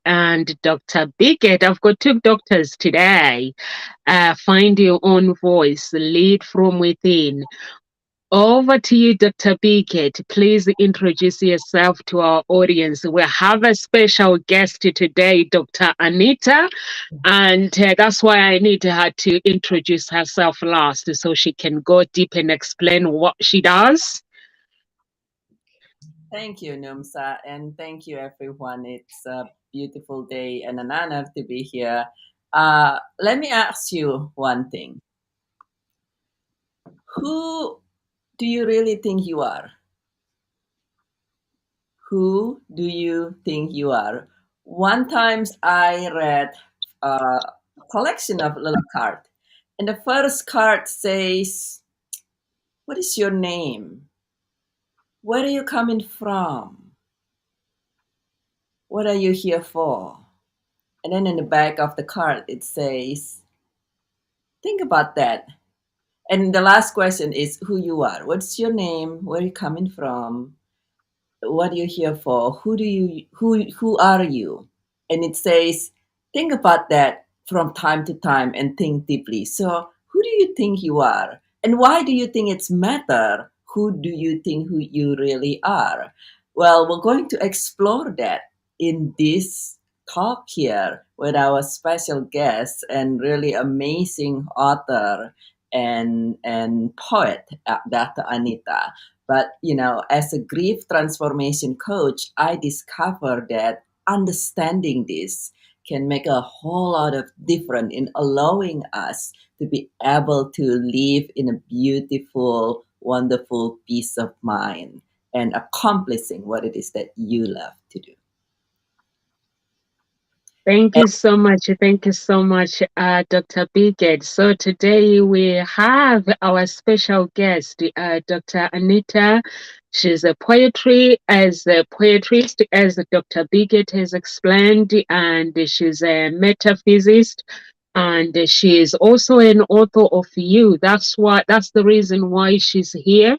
and Dr. Biggett. I've got two doctors today. Find your own voice, lead from within. Over to you, Dr. Biggett. Please introduce yourself to our audience. We have a special guest today, Dr. Anita, and that's why I need her to introduce herself last so she can go deep and explain what she does. Thank you, Numsa, and thank you, everyone. It's a beautiful day and an honor to be here. Let me ask you one thing. Who do you really think you are? Who do you think you are? One times I read a collection of little cards, and the first card says, "What is your name? Where are you coming from? What are you here for?" And then in the back of the card, it says, "Think about that." And the last question is who you are. What's your name? Where are you coming from? What are you here for? Who are you? And it says, think about that from time to time and think deeply. So who do you think you are? And why do you think it's matter? Who do you think who you really are? Well, we're going to explore that in this talk here with our special guest and really amazing author and poet, Dr. Anita. But, as a grief transformation coach, I discovered that understanding this can make a whole lot of difference in allowing us to be able to live in a beautiful, wonderful peace of mind and accomplishing what it is that you love to do. Thank you so much. Thank you so much, Dr. Biggett. So today we have our special guest, Dr. Anita. She's a poetrist, as Dr. Biggett has explained, and she's a metaphysist. And she is also an author of You. That's the reason why she's here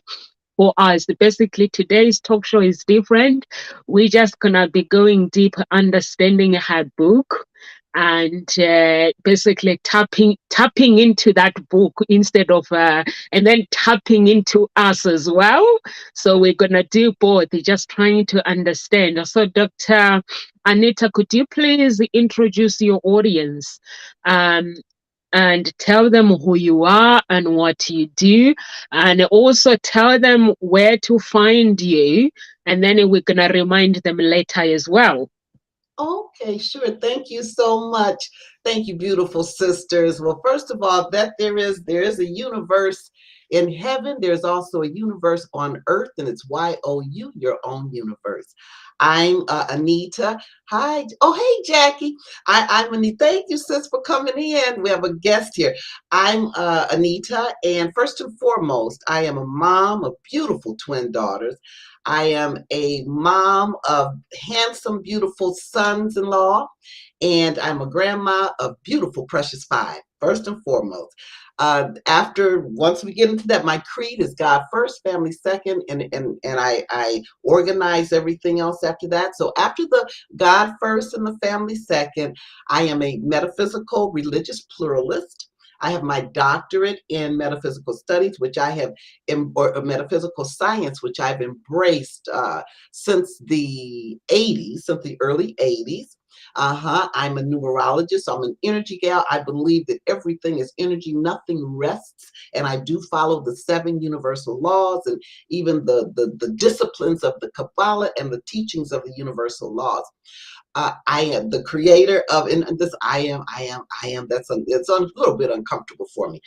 for us. Basically, today's talk show is different. We're just gonna be going deep, understanding her book, and basically tapping into that book instead of and then tapping into us as well. So we're gonna do both, just trying to understand. So, Dr. Anita, could you please introduce your audience? Um, and tell them who you are and what you do, and also tell them where to find you, and then we're going to remind them later as well. Okay, sure. Thank you so much. Thank you, beautiful sisters. Well, first of all, that there is a universe in heaven. There's also a universe on earth, and it's YOU, your own universe. I'm Anita. Hi. Oh, hey, Jackie. I'm Anita. Thank you, sis, for coming in. We have a guest here. I'm Anita, and first and foremost, I am a mom of beautiful twin daughters. I am a mom of handsome, beautiful sons-in-law, and I'm a grandma of beautiful, precious five, first and foremost. Once we get into that, my creed is God first, family second, and I organize everything else after that. So after the God first and the family second, I am a metaphysical religious pluralist. I have my doctorate in metaphysical studies, which I have, or metaphysical science, which I've embraced since the 80s, since the early 80s. I'm a numerologist. I'm an energy gal. I believe that everything is energy. Nothing rests. And I do follow the seven universal laws and even the disciplines of the Kabbalah and the teachings of the universal laws. I am the creator of, and this I am. It's a little bit uncomfortable for me.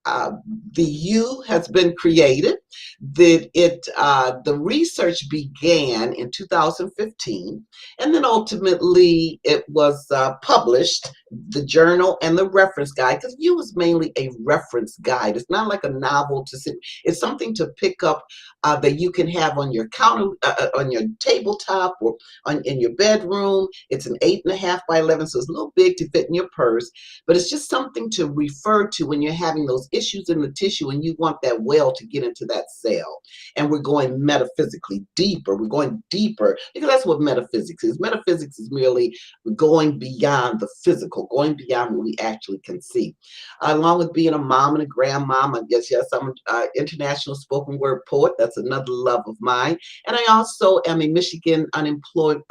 Uh, the U has been created. The research began in 2015, and then ultimately it was published, the journal and the reference guide, because U is mainly a reference guide. It's not like a novel to sit. It's something to pick up that you can have on your counter, on your tabletop, or in your bedroom. It's an 8.5 by 11, so it's a little big to fit in your purse, but it's just something to refer to when you're having those issues in the tissue and you want that well to get into that cell. And we're going metaphysically deeper. We're going deeper because that's what metaphysics is. Metaphysics is merely going beyond the physical, going beyond what we actually can see. Along with being a mom and a grandmom, I guess, yes, I'm an international spoken word poet. That's another love of mine. And I also am a Michigan unemployment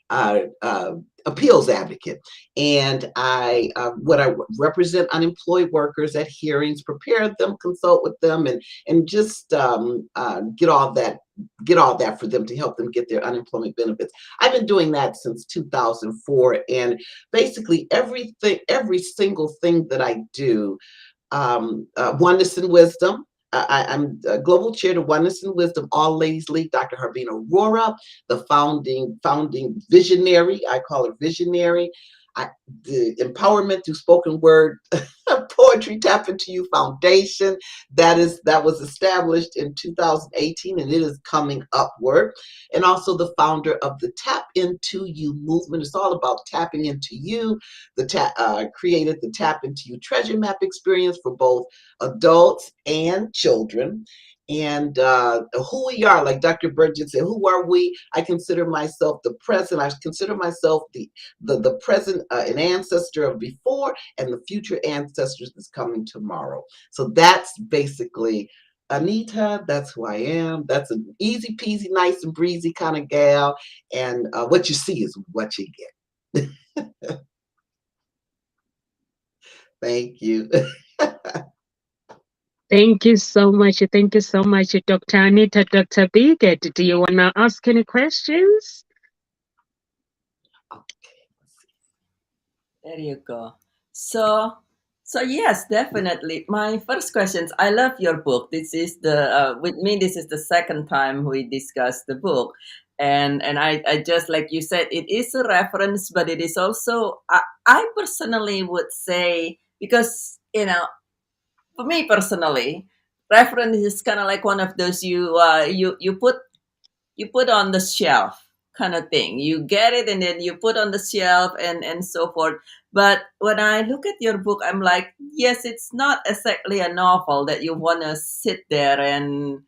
uh, uh, appeals advocate, and what I represent unemployed workers at hearings, prepare them, consult with them, and just get all that for them to help them get their unemployment benefits. I've been doing that since 2004, and basically every single thing that I do, Oneness and Wisdom. I'm a global chair to Oneness and Wisdom All Ladies League. Dr. Harbina Aurora, the founding visionary. I call her visionary. The Empowerment Through Spoken Word Poetry Tap Into You Foundation. That was established in 2018, and it is coming upward. And also the founder of the Tap Into You movement. It's all about tapping into you. Created the Tap Into You treasure map experience for both adults and children. And who we are, like Dr. Burgess said, who are we? I consider myself the present. I consider myself the present, an ancestor of before, and the future ancestors that's coming tomorrow. So that's basically Anita. That's who I am. That's an easy peasy, nice and breezy kind of gal. And what you see is what you get. Thank you. Thank you so much. Thank you so much, Dr. Anita. Dr. Bigot, do you want to ask any questions? There you go. So yes, definitely. My first questions. I love your book. This is with me. This is the second time we discuss the book, and I just like you said, it is a reference, but it is also I personally would say, because for me personally, reference is kind of like one of those you put on the shelf kind of thing. You get it and then you put on the shelf and so forth. But when I look at your book, I'm like, yes, it's not exactly a novel that you want to sit there and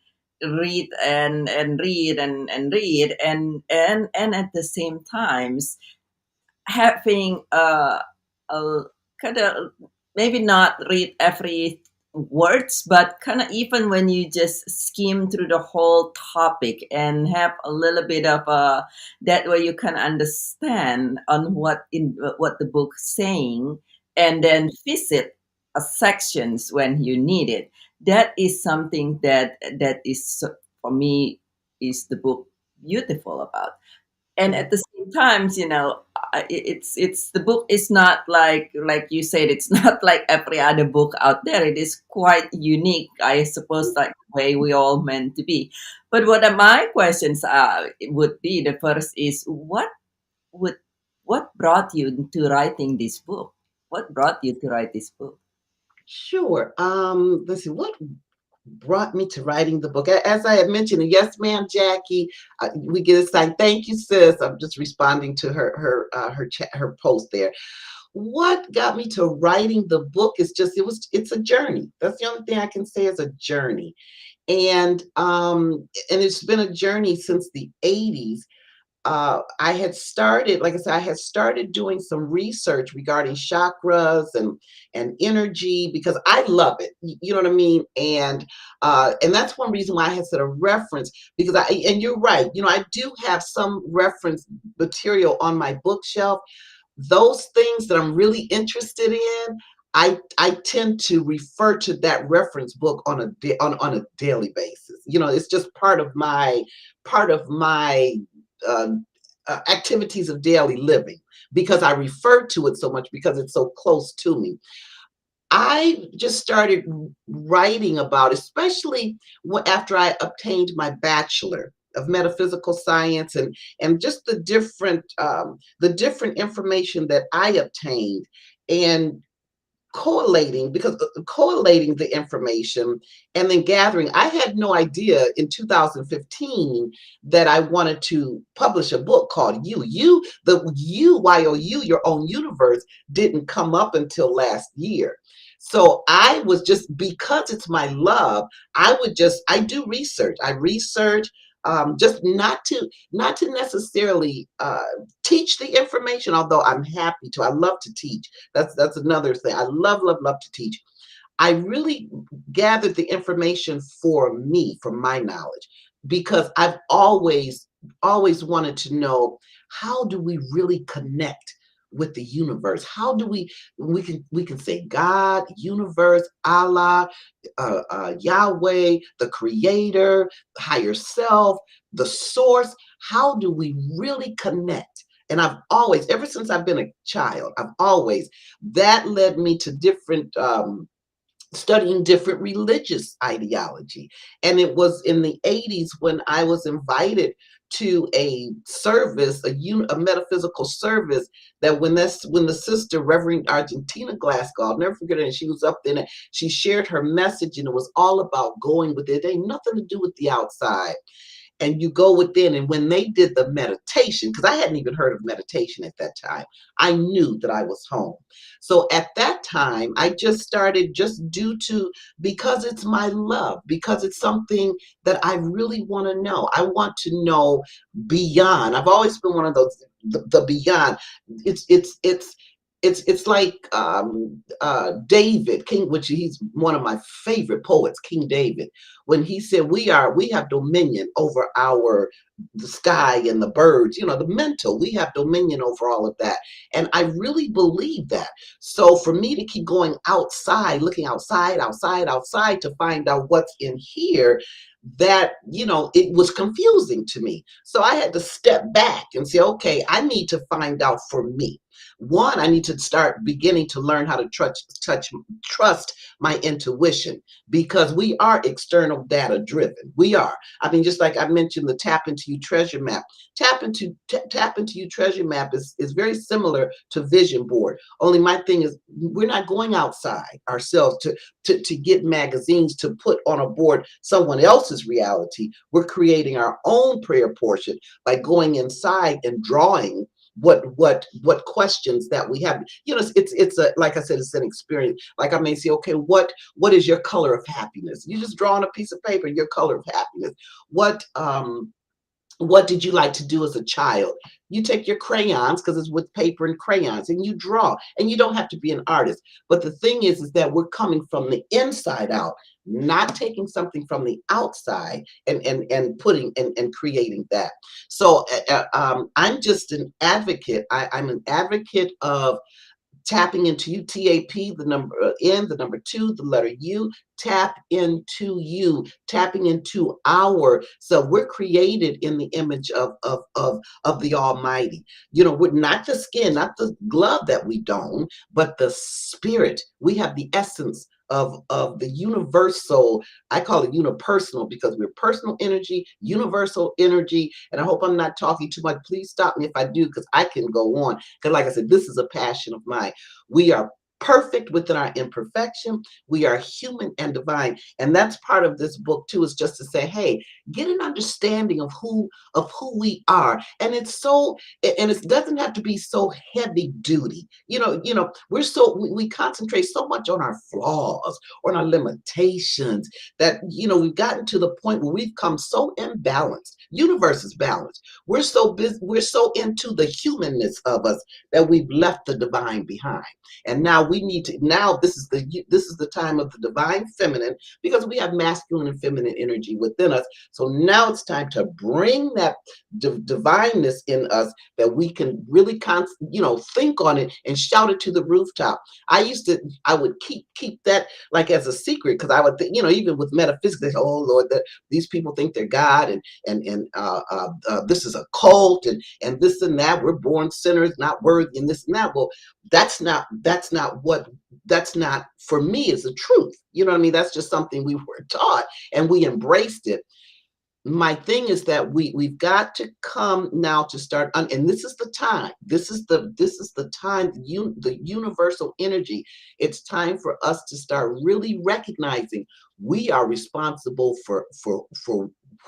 read and read and read and at the same times having a kind of, maybe not read every words, but kind of, even when you just skim through the whole topic and have a little bit of that way you can understand on what the book's saying, and then visit sections when you need it. That is something that is for me is the book beautiful about. And at the same times, it's the book is not like you said, it's not like every other book out there. It is quite unique, I suppose, like the way we all meant to be. But what are my questions would be, the first is, would what brought you to writing this book? What brought you to write this book? Sure. Let's see. What brought me to writing the book? As I had mentioned, and yes, ma'am, Jackie, we get a sign. Thank you, sis. I'm just responding to her post there. What got me to writing the book is it's a journey. That's the only thing I can say is a journey. And it's been a journey since the 80s. I had started, like I said, I had started doing some research regarding chakras and energy because I love it. You know what I mean? And that's one reason why I had said a reference, because and you're right. I do have some reference material on my bookshelf. Those things that I'm really interested in, I tend to refer to that reference book on a daily basis. It's just part of my uh, activities of daily living, because I refer to it so much because it's so close to me. I just started writing about, especially after I obtained my bachelor of metaphysical science, and just the different information that I obtained. And collating the information and then gathering. I had no idea in 2015 that I wanted to publish a book called You, your own universe, didn't come up until last year. So I was just, because it's my love, I do research. I research, just not to necessarily teach the information, although I'm happy to. I love to teach. That's another thing. I love to teach. I really gathered the information for me, for my knowledge, because I've always wanted to know, how do we really connect with the universe? How do we can say God, universe, Allah, Yahweh, the creator, higher self, the source. How do we really connect? And I've always, ever since I've been a child, that led me to different studying different religious ideology. And it was in the 80s when I was invited to a service, a metaphysical service, that when the sister, Reverend Argentina Glasgow, I'll never forget it, and she was up there and she shared her message, and it was all about going with it. It ain't nothing to do with the outside, and you go within. And when they did the meditation, because I hadn't even heard of meditation at that time, I knew that I was home. So at that time, I just started, just because it's my love, because it's something that I really want to know. I want to know beyond. I've always been one of those, the beyond. It's like David King, which he's one of my favorite poets, King David, when he said, we have dominion over the sky and the birds, the mental. We have dominion over all of that. And I really believe that. So for me to keep going outside, looking outside to find out what's in here, that, it was confusing to me. So I had to step back and say, okay, I need to find out for me. One, I need to start beginning to learn how to trust my intuition, because we are external data driven. We are. I mean, just like I mentioned, the Tap Into You treasure map. Tap Into You treasure map is very similar to vision board. Only my thing is, we're not going outside ourselves to get magazines to put on a board someone else's reality. We're creating our own prayer portion by going inside and drawing what questions that we have. It's a, like I said, it's an experience. Like I may say, okay, what is your color of happiness? You just draw on a piece of paper your color of happiness. What did you like to do as a child? You take your crayons, because it's with paper and crayons, and you draw. And you don't have to be an artist. But the thing is that we're coming from the inside out, not taking something from the outside and putting and creating that. So I'm just an advocate. I'm an advocate of tapping into you, TAP, the number N, the number 2, the letter U, tap into you, tapping into so we're created in the image of the Almighty. We're not the skin, not the glove that we don, but the spirit. We have the essence of the universal. I call it unipersonal, because we're personal energy, universal energy. And I hope I'm not talking too much. Please stop me if I do, because I can go on. Because like I said, this is a passion of mine. We are perfect within our imperfection. We are human and divine. And that's part of this book too, is just to say, hey, get an understanding of who we are. And it doesn't have to be so heavy duty. We concentrate so much on our flaws, on our limitations, that we've gotten to the point where we've come so imbalanced. Universe is balanced. We're so busy, we're so into the humanness of us that we've left the divine behind. And now this is the time of the divine feminine, because we have masculine and feminine energy within us. So now it's time to bring that divineness in us, that we can really think on it and shout it to the rooftop. I would keep that like as a secret, because I would think, even with metaphysics, they say, oh Lord, that these people think they're God, and this is a cult, and this and that. We're born sinners, not worthy, and this and that. Well, that's not for me is the truth. You know what I mean? That's just something we were taught, and we embraced it. my thing is that we've got to come now to start and this is the time, this is the time, the universal energy. It's time for us to start really recognizing we are responsible for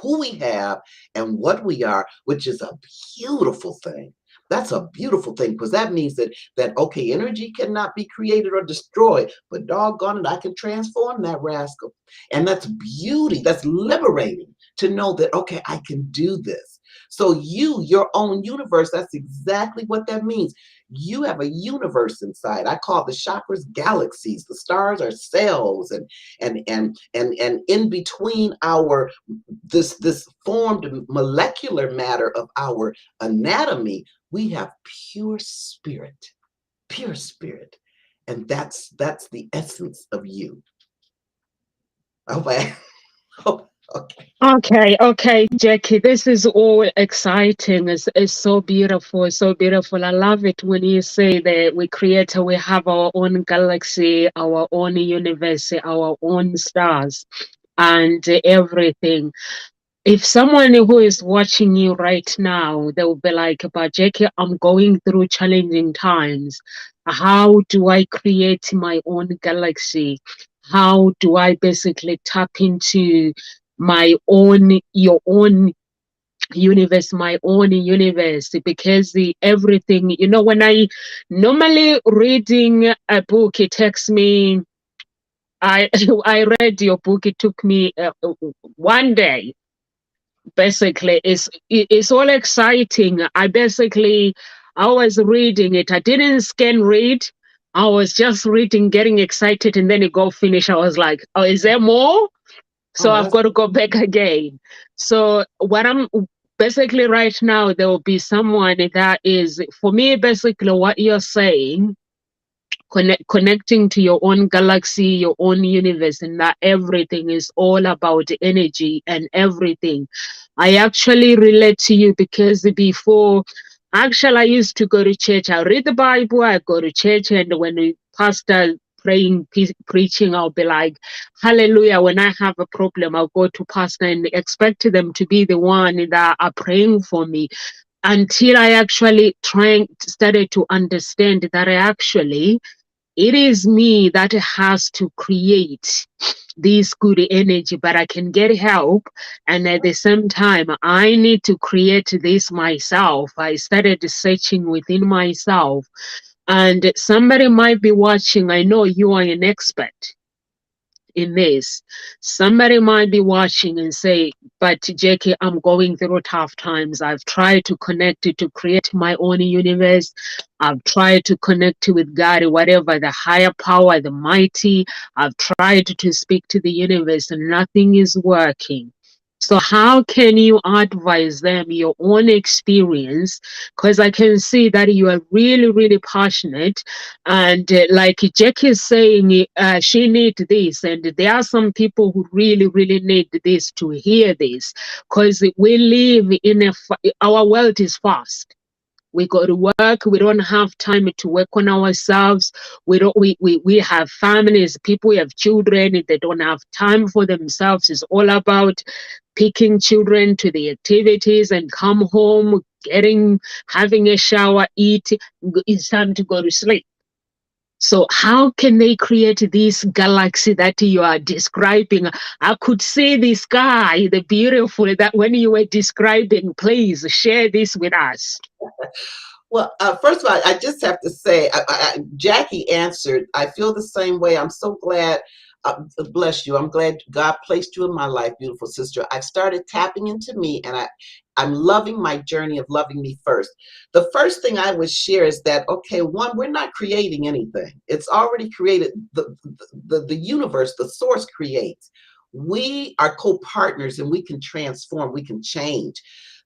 who we have and what we are, which is a beautiful thing. That's a beautiful thing, because that means that okay, energy cannot be created or destroyed, but doggone it, I can transform that rascal. And that's beauty, that's liberating to know that, okay, I can do this. So your own universe, that's exactly what that means. You have a universe inside. I call the chakras galaxies. The stars are cells, and in between our this formed molecular matter of our anatomy, we have pure spirit, and that's the essence of you. Okay. Okay. Okay, okay, Jackie, this is all exciting. It's so beautiful, so beautiful. I love it when you say that we have our own galaxy, our own universe, our own stars, and everything. If someone who is watching you right now, they will be like, but Jackie, I'm going through challenging times. How do I create my own galaxy? How do I basically tap into your own universe, my own universe? Because everything, when I normally reading a book, it takes me, I, I read your book, it took me one day. Basically it's all exciting. I was reading it, I didn't scan read, I was just reading, getting excited, and then it go finish. I was like, oh, is there more? So Oh, I've that's got to go back again. So what I'm basically right now, there will be someone that is, for me, basically what you're saying, connecting to your own galaxy, your own universe, and that everything is all about energy and everything. I actually relate to you because before, actually, I used to go to church. I read the Bible, I go to church, and when the pastor praying, preaching, I'll be like, hallelujah. When I have a problem, I'll go to pastor and expect them to be the one that are praying for me, until I actually started to understand that it is me that has to create this good energy, but I can get help. And at the same time, I need to create this myself. I started searching within myself. And somebody might be watching. I know you are an expert in this. Somebody might be watching and say, but Jackie, I'm going through tough times. I've tried to connect it to create my own universe. I've tried to connect with God, whatever, the higher power, the mighty. I've tried to speak to the universe and nothing is working. So how can you advise them your own experience? Because I can see that you are really, really passionate, and like Jackie is saying, she needs this, and there are some people who really, really need this, to hear this, because we live in our world is fast. We go to work, we don't have time to work on ourselves. We have families, people, we have children, they don't have time for themselves. It's all about picking children to the activities and come home, having a shower, eat, it's time to go to sleep. So how can they create this galaxy that you are describing? I could see the sky, the beautiful, that when you were describing. Please share this with us. Well, first of all, I just have to say, Jackie answered. I feel the same way. I'm so glad. Bless you. I'm glad God placed you in my life, beautiful sister. I started tapping into me, and I'm loving my journey of loving me first. The first thing I would share is that, okay, one, we're not creating anything. It's already created. The universe, the source creates. We are co-partners, and we can transform, we can change.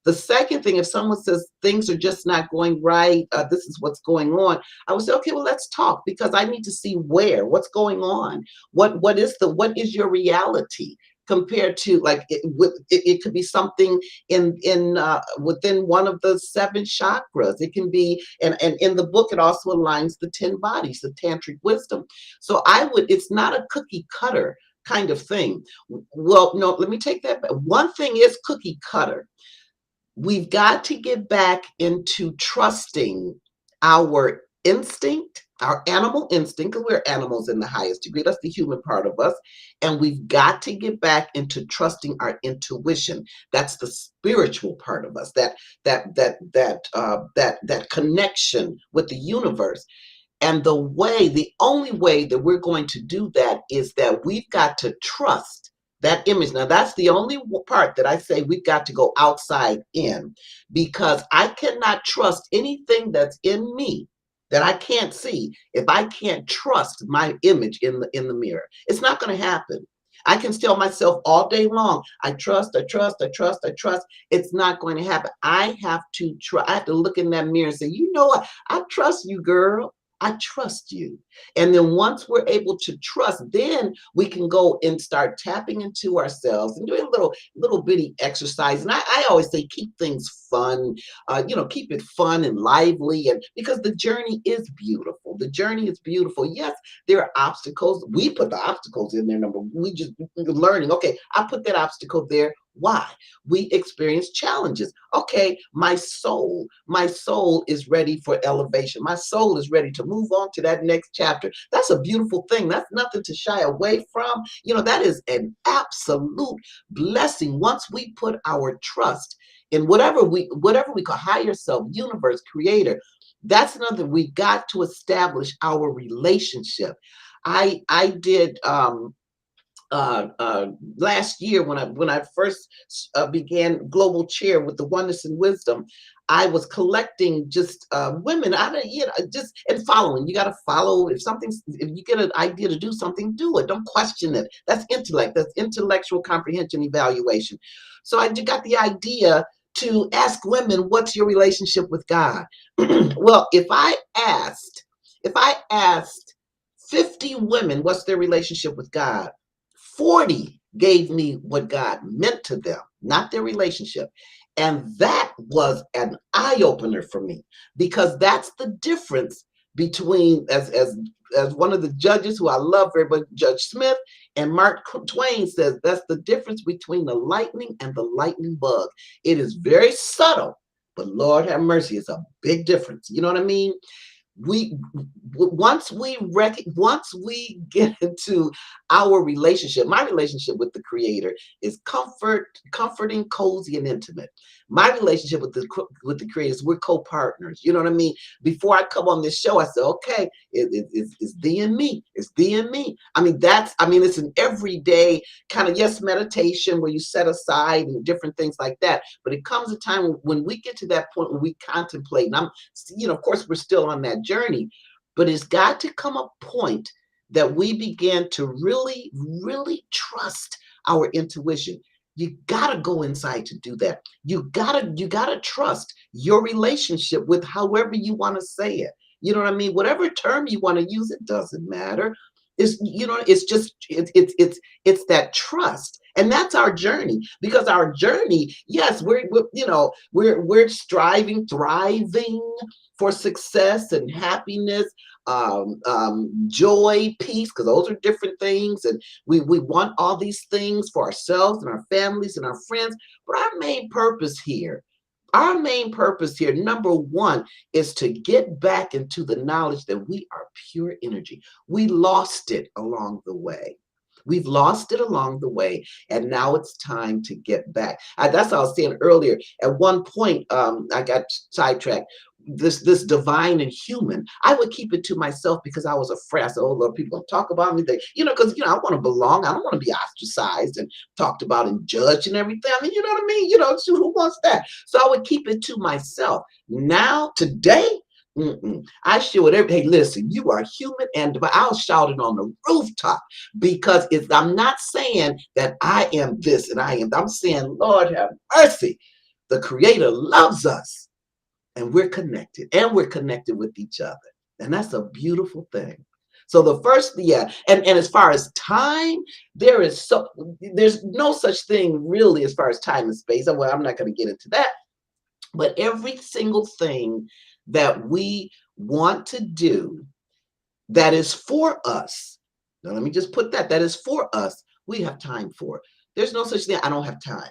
The second thing, if someone says things are just not going right, this is what's going on, I would say, okay, well, let's talk, because I need to see what's going on. What is your reality compared to, like, it could be something within one of the seven chakras. It can be, and in the book, it also aligns the 10 bodies, the tantric wisdom. So it's not a cookie cutter kind of thing. Well, no, let me take that back. One thing is cookie cutter. We've got to get back into trusting our instinct, our animal instinct, because we're animals in the highest degree. That's the human part of us. And we've got to get back into trusting our intuition. That's the spiritual part of us, that connection with the universe. And the only way that we're going to do that is that we've got to trust that image. Now, that's the only part that I say we've got to go outside in, because I cannot trust anything that's in me that I can't see if I can't trust my image in the mirror. It's not going to happen. I can tell myself all day long, I trust, I trust, I trust, I trust. It's not going to happen. I have to try. I have to look in that mirror and say, you know what? I trust you, girl. I trust you. And then once we're able to trust, then we can go and start tapping into ourselves and doing little bitty exercise. And I always say keep things fun, keep it fun and lively. And because the journey is beautiful. The journey is beautiful. Yes, there are obstacles. We put the obstacles in there. We just learning. Okay, I put that obstacle there. Why? We experience challenges. Okay, my soul is ready for elevation. My soul is ready to move on to that next chapter. That's a beautiful thing. That's nothing to shy away from. That is an absolute blessing once we put our trust in whatever we call higher self, universe, creator. That's another. We got to establish our relationship. I did last year when I first began Global Chair with the Oneness and Wisdom. I was collecting just women. Just and following. You got to follow. If you get an idea to do something, do it. Don't question it. That's intellect. That's intellectual comprehension evaluation. So I got the idea to ask women, "What's your relationship with God?" Well, if I asked 50 women, what's their relationship with God? 40 gave me what God meant to them, not their relationship. And that was an eye opener for me, because that's the difference between, as one of the judges who I love very much, Judge Smith, and Mark Twain says, that's the difference between the lightning and the lightning bug. It is very subtle, but Lord have mercy, it's a big difference. You know what I mean? we once we get into our relationship, my relationship with the creator is comforting, cozy, and intimate. My relationship with the creator is we're co-partners. You know what I mean? Before I come on this show, I said, okay, it's thee and me. It's thee and me. It's an everyday kind of, yes, meditation where you set aside and different things like that. But it comes a time when we get to that point where we contemplate, and of course, we're still on that journey, but it's got to come a point that we begin to really, really trust our intuition. You gotta go inside to do that. You gotta trust your relationship with however you want to say it. You know what I mean? Whatever term you want to use, it doesn't matter. It's that trust. And that's our journey, because our journey, yes, we're striving, thriving for success and happiness, joy, peace, because those are different things. And we want all these things for ourselves and our families and our friends. But our main purpose here, number one, is to get back into the knowledge that we are pure energy. We lost it along the way. We've lost it along the way, and now it's time to get back. That's what I was saying earlier. At one point, I got sidetracked. This divine and human, I would keep it to myself because I was afraid. I said, "Oh Lord, people don't talk about me." Because I want to belong. I don't want to be ostracized and talked about and judged and everything. You know what I mean? Who wants that? So I would keep it to myself. Now, today. I share with everybody, hey, listen, you are human and divine. I'll shout it on the rooftop, because I'm not saying that I am this and I am. I'm saying, Lord have mercy. The Creator loves us, and we're connected with each other. And that's a beautiful thing. So the first, yeah, and as far as time, there's no such thing really as far as time and space. Well, I'm not going to get into that. But every single thing that we want to do that is for us, now let me just put that is for us, We have time for. There's no such thing. I don't have time.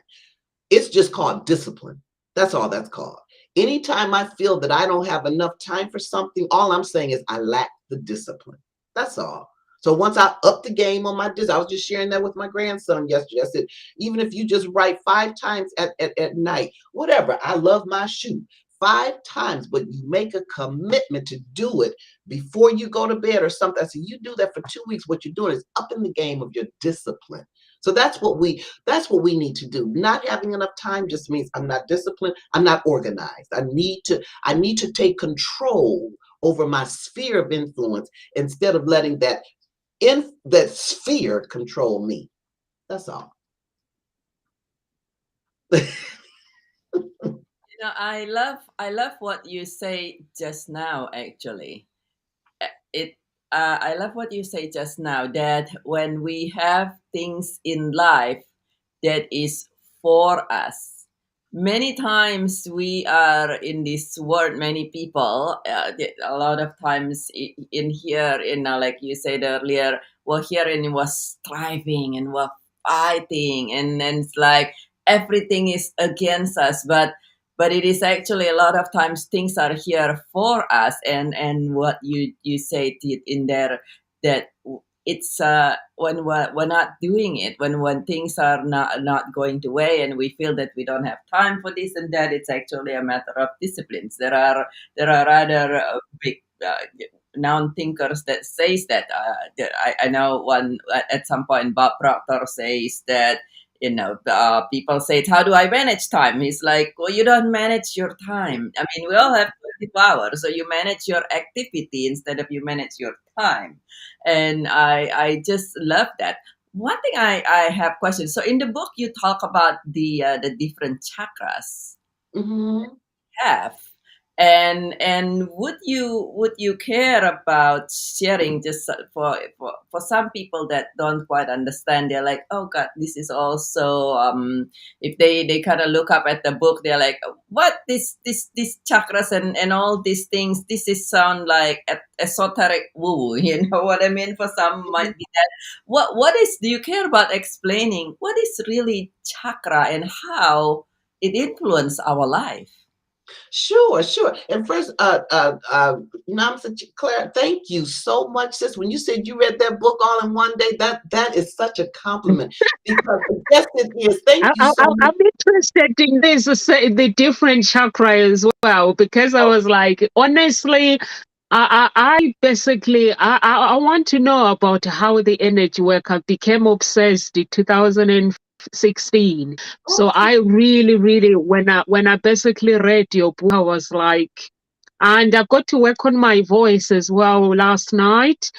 It's just called discipline. That's all that's called. Anytime I feel that I don't have enough time for something, all I'm saying is I lack the discipline. That's all. So once I up the game on my discipline, I was just sharing that with my grandson yesterday. I said, even if you just write 5 times at night, whatever, I love my shoe. 5 times, but you make a commitment to do it before you go to bed or something. I said, you do that for 2 weeks. What you're doing is up in the game of your discipline. So that's what we need to do. Not having enough time just means I'm not disciplined. I'm not organized. I need to take control over my sphere of influence instead of letting that sphere control me. That's all. I love what you say just now. Actually, it I love what you say just now, that when we have things in life that is for us, many times we are in this world, many people, a lot of times in here, like you said earlier, we're here and we're striving and we're fighting, and then it's like everything is against us, but it is actually a lot of times things are here for us. And what you say in there, that it's when we're not doing it, when things are not going the way, and we feel that we don't have time for this and that, it's actually a matter of disciplines. There are other big noun thinkers that says that I know one at some point. Bob Proctor says that, people say, how do I manage time? He's like, well, you don't manage your time. I mean, we all have 24 hours, so you manage your activity instead of you manage your time. And I just love that. One thing I have questions. So in the book, you talk about the different chakras Mhm. have. And would you care about sharing, just for some people that don't quite understand? They're like, oh god, this is also, if they kind of look up at the book, they're like, what, this chakras and all these things, this is sound like esoteric woo. You know what I mean? For some might be that. What is, do you care about explaining what is really chakra and how it influence our life? Sure, sure. And first, Namsa Claire, thank you so much, sis. When you said you read that book all in one day, that is such a compliment because yes, it is. Thank you so much. I'm interested in this, the different chakra as well, because I was like, honestly, I basically, I want to know about how the energy work. I became obsessed in 2016. So Okay. I really, really, when I basically read your book, I was like, and I got to work on my voice as well last night,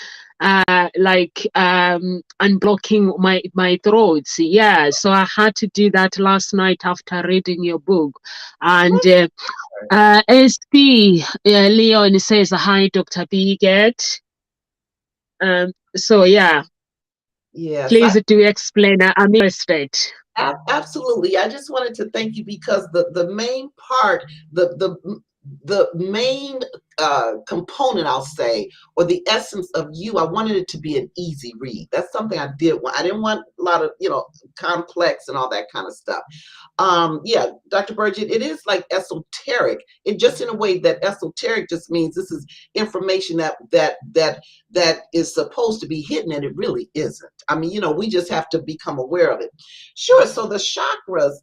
like unblocking my throats. Yeah, so I had to do that last night after reading your book. And SP Leon says hi, Dr. Biget. So yeah, Yes, please do explain. I'm interested. absolutely. I just wanted to thank you because the main part, the main component, I'll say, or the essence of you, I wanted it to be an easy read. That's something I did want. I didn't want a lot of, complex and all that kind of stuff. Yeah, Dr. Burgett, it is like esoteric. It just in a way that esoteric just means this is information that is supposed to be hidden, and it really isn't. I mean, we just have to become aware of it. Sure. So the chakras,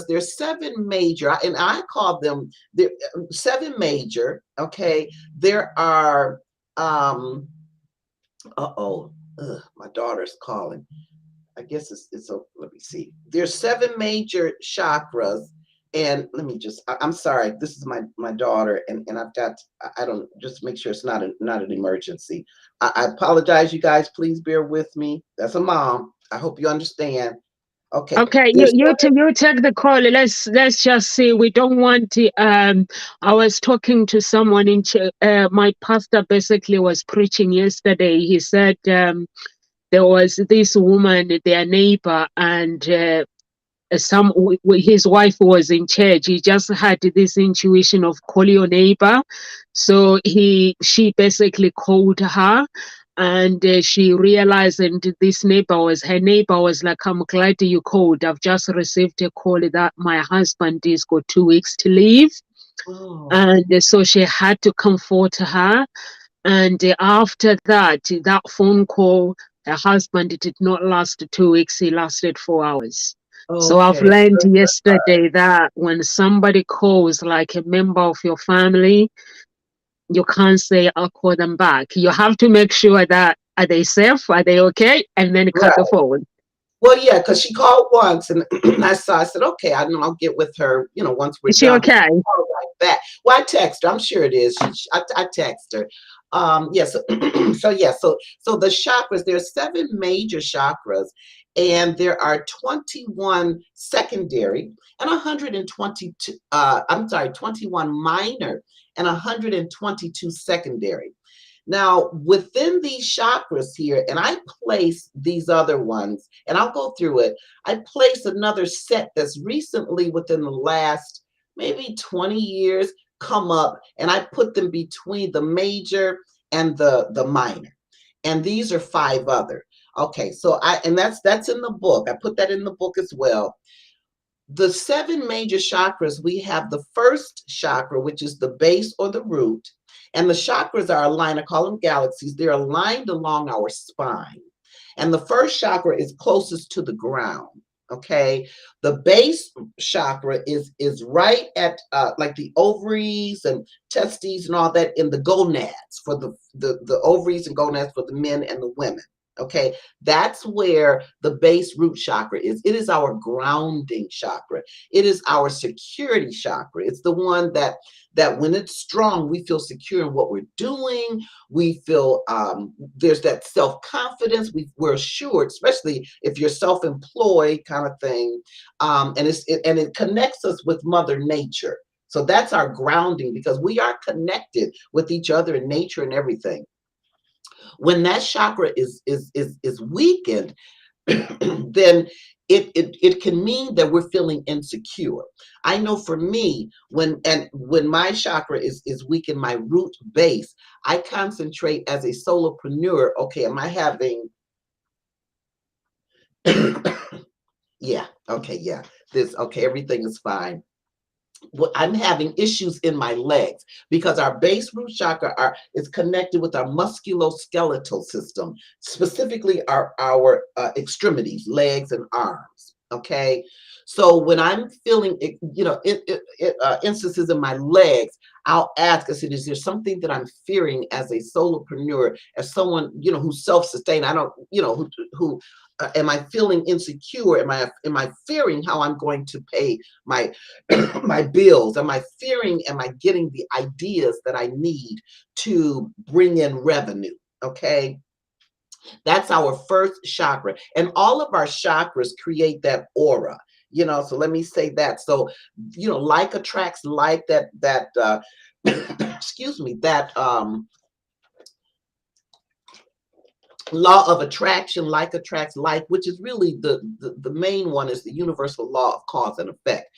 there's 7 major, and I call them the 7 major. Okay, there are. My daughter's calling. I guess it's a. Let me see. There's 7 major chakras, and let me just. I'm sorry. This is my daughter, and I've got. I don't just make sure it's not an emergency. I apologize, you guys. Please bear with me. That's a mom. I hope you understand. Okay. Okay, There's you take the call. Let's just see. We don't want to. I was talking to someone my pastor basically was preaching yesterday. He said there was this woman, their neighbor, and his wife was in church. He just had this intuition of call your neighbor, so she basically called her, And she realized, and this neighbor was her neighbor was like, I'm glad you called. I've just received a call that my husband is got 2 weeks to leave. Oh, And so she had to comfort her. And after that, that phone call, her husband did not last 2 weeks, he lasted 4 hours. So I've okay. learned yesterday that when somebody calls like a member of your family, you can't say, I'll call them back. You have to make sure that are they safe? Are they okay? And then cut the Right. phone. Well, yeah, because she called once, and I said, okay, I know I'll get with her, once we're Is she done. okay? Call right back. Well, I text her. I'm sure it is. I text her. Yes. So the chakras. There are 7 major chakras, and there are 21 secondary and 122. I'm sorry, 21 minor and 122 secondary. Now, within these chakras here, and I place these other ones, and I'll go through it. I place another set that's recently within the last maybe 20 years come up, and I put them between the major and the minor. And these are 5 other. Okay, so and that's in the book. I put that in the book as well. The 7 major chakras, we have the first chakra, which is the base or the root. And the chakras are aligned, I call them galaxies. They're aligned along our spine. And the first chakra is closest to the ground. Okay. The base chakra is right at like the ovaries and testes and all that in the gonads for the ovaries and gonads for the men and the women. Okay, that's where the base root chakra is. It is our grounding chakra. It is our security chakra. It's the one that when it's strong, we feel secure in what we're doing. We feel there's that self-confidence. We're assured, especially if you're self-employed kind of thing. And it connects us with Mother Nature. So that's our grounding because we are connected with each other and nature and everything. When that chakra is weakened, then it can mean that we're feeling insecure. I know for me, when my chakra is weak in my root base, I concentrate as a solopreneur. Okay, am I having yeah, okay, yeah. This okay, everything is fine. I'm having issues in my legs because our base root chakra is connected with our musculoskeletal system, specifically our extremities, legs and arms. Okay, so when I'm feeling instances in my legs, I'll ask. I said, "Is there something that I'm fearing as a solopreneur, as someone who's self-sustained? I don't, who am I feeling insecure? Am I fearing how I'm going to pay my my bills? Am I fearing? Am I getting the ideas that I need to bring in revenue? Okay, that's our first chakra, and all of our chakras create that aura. So let me say that. So like attracts like that. Excuse me, that law of attraction, like attracts like, which is really the main one, is the universal law of cause and effect.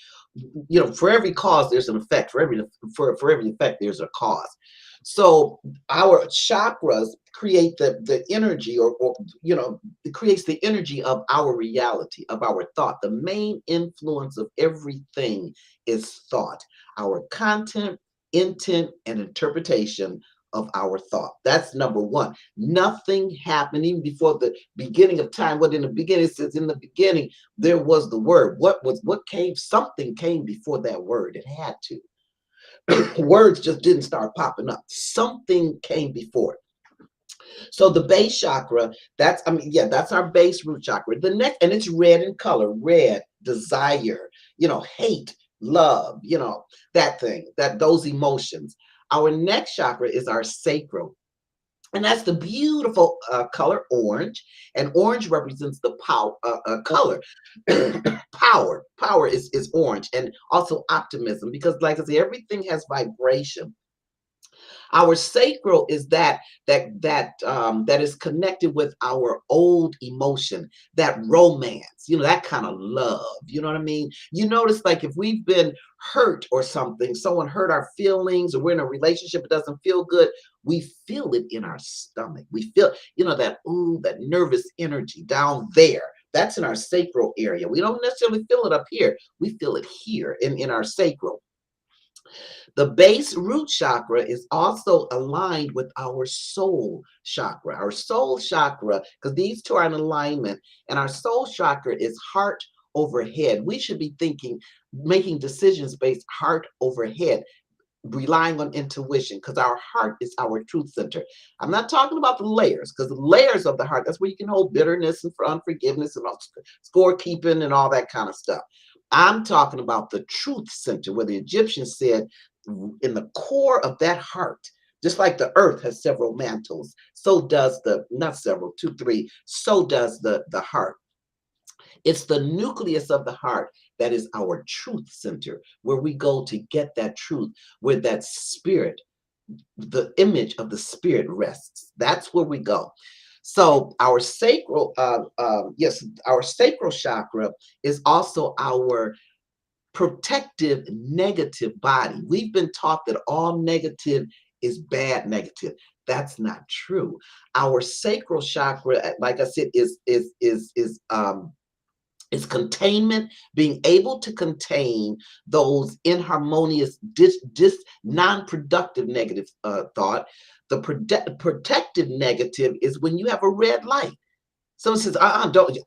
For every cause there's an effect. For every effect there's a cause. So our chakras create the energy, or it creates the energy of our reality, of our thought. The main influence of everything is thought. Our content, intent, and interpretation of our thought. That's number one. Nothing happened even before the beginning of time. What in the beginning, it says in the beginning there was the word. What came? Something came before that word. It had to. Words just didn't start popping up. Something came before it. So the base chakra, that's our base root chakra. The next, and it's red in color, red, desire, hate, love, that thing, those emotions. Our next chakra is our sacral. And that's the beautiful color orange. And orange represents the power color. Power is orange, and also optimism, because like I say, everything has vibration. Our sacral is that is connected with our old emotion, that romance, that kind of love. You know what I mean? You notice, like, if we've been hurt or something, someone hurt our feelings, or we're in a relationship, it doesn't feel good. We feel it in our stomach. We feel, that ooh, that nervous energy down there. That's in our sacral area. We don't necessarily feel it up here. We feel it here in our sacral. The base root chakra is also aligned with our soul chakra. Our soul chakra, because these two are in alignment, and our soul chakra is heart over head. We should be thinking, making decisions based heart over head, relying on intuition, because our heart is our truth center. I'm not talking about the layers, because the layers of the heart, that's where you can hold bitterness and unforgiveness and all, scorekeeping and all that kind of stuff. I'm talking about the truth center, where the Egyptians said, in the core of that heart, just like the earth has several mantles, so does not several, two, three, so does the heart. It's the nucleus of the heart that is our truth center, where we go to get that truth, where that spirit, the image of the spirit rests. That's where we go. So our sacral, yes, our sacral chakra is also our protective negative body. We've been taught that all negative is bad negative. That's not true. Our sacral chakra, like I said, is containment, being able to contain those inharmonious, non-productive negative thought. The protective negative is when you have a red light. Someone says, don't,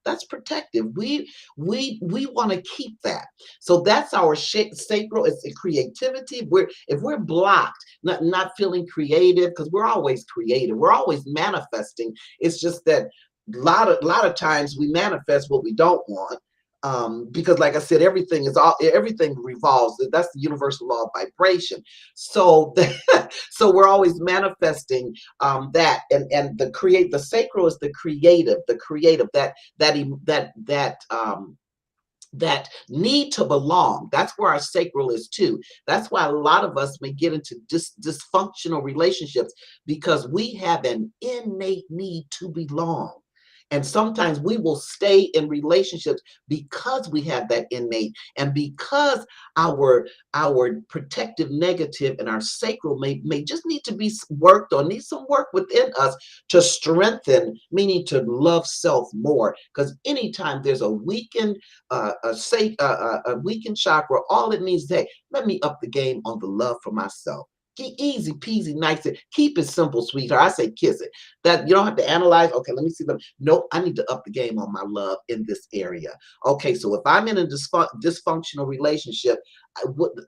that's protective. We want to keep that. So that's our sacral. It's a creativity. If we're blocked, not feeling creative, because we're always creative, we're always manifesting. It's just that lot of times we manifest what we don't want. Because, like I said, everything revolves. That's the universal law of vibration. So so we're always manifesting that, and the sacral is the creative, that need to belong. That's where our sacral is too. That's why a lot of us may get into dysfunctional relationships, because we have an innate need to belong. And sometimes we will stay in relationships because we have that innate, and because our protective negative and our sacral may just need to be worked on, need some work within us to strengthen, meaning to love self more. Because anytime there's a weakened a weakened chakra, all it means is, hey, let me up the game on the love for myself. Easy peasy, nice. Keep it simple, sweetheart. I say kiss it. That you don't have to analyze. Okay, let me see them. No, I need to up the game on my love in this area. Okay, so if I'm in a dysfunctional relationship,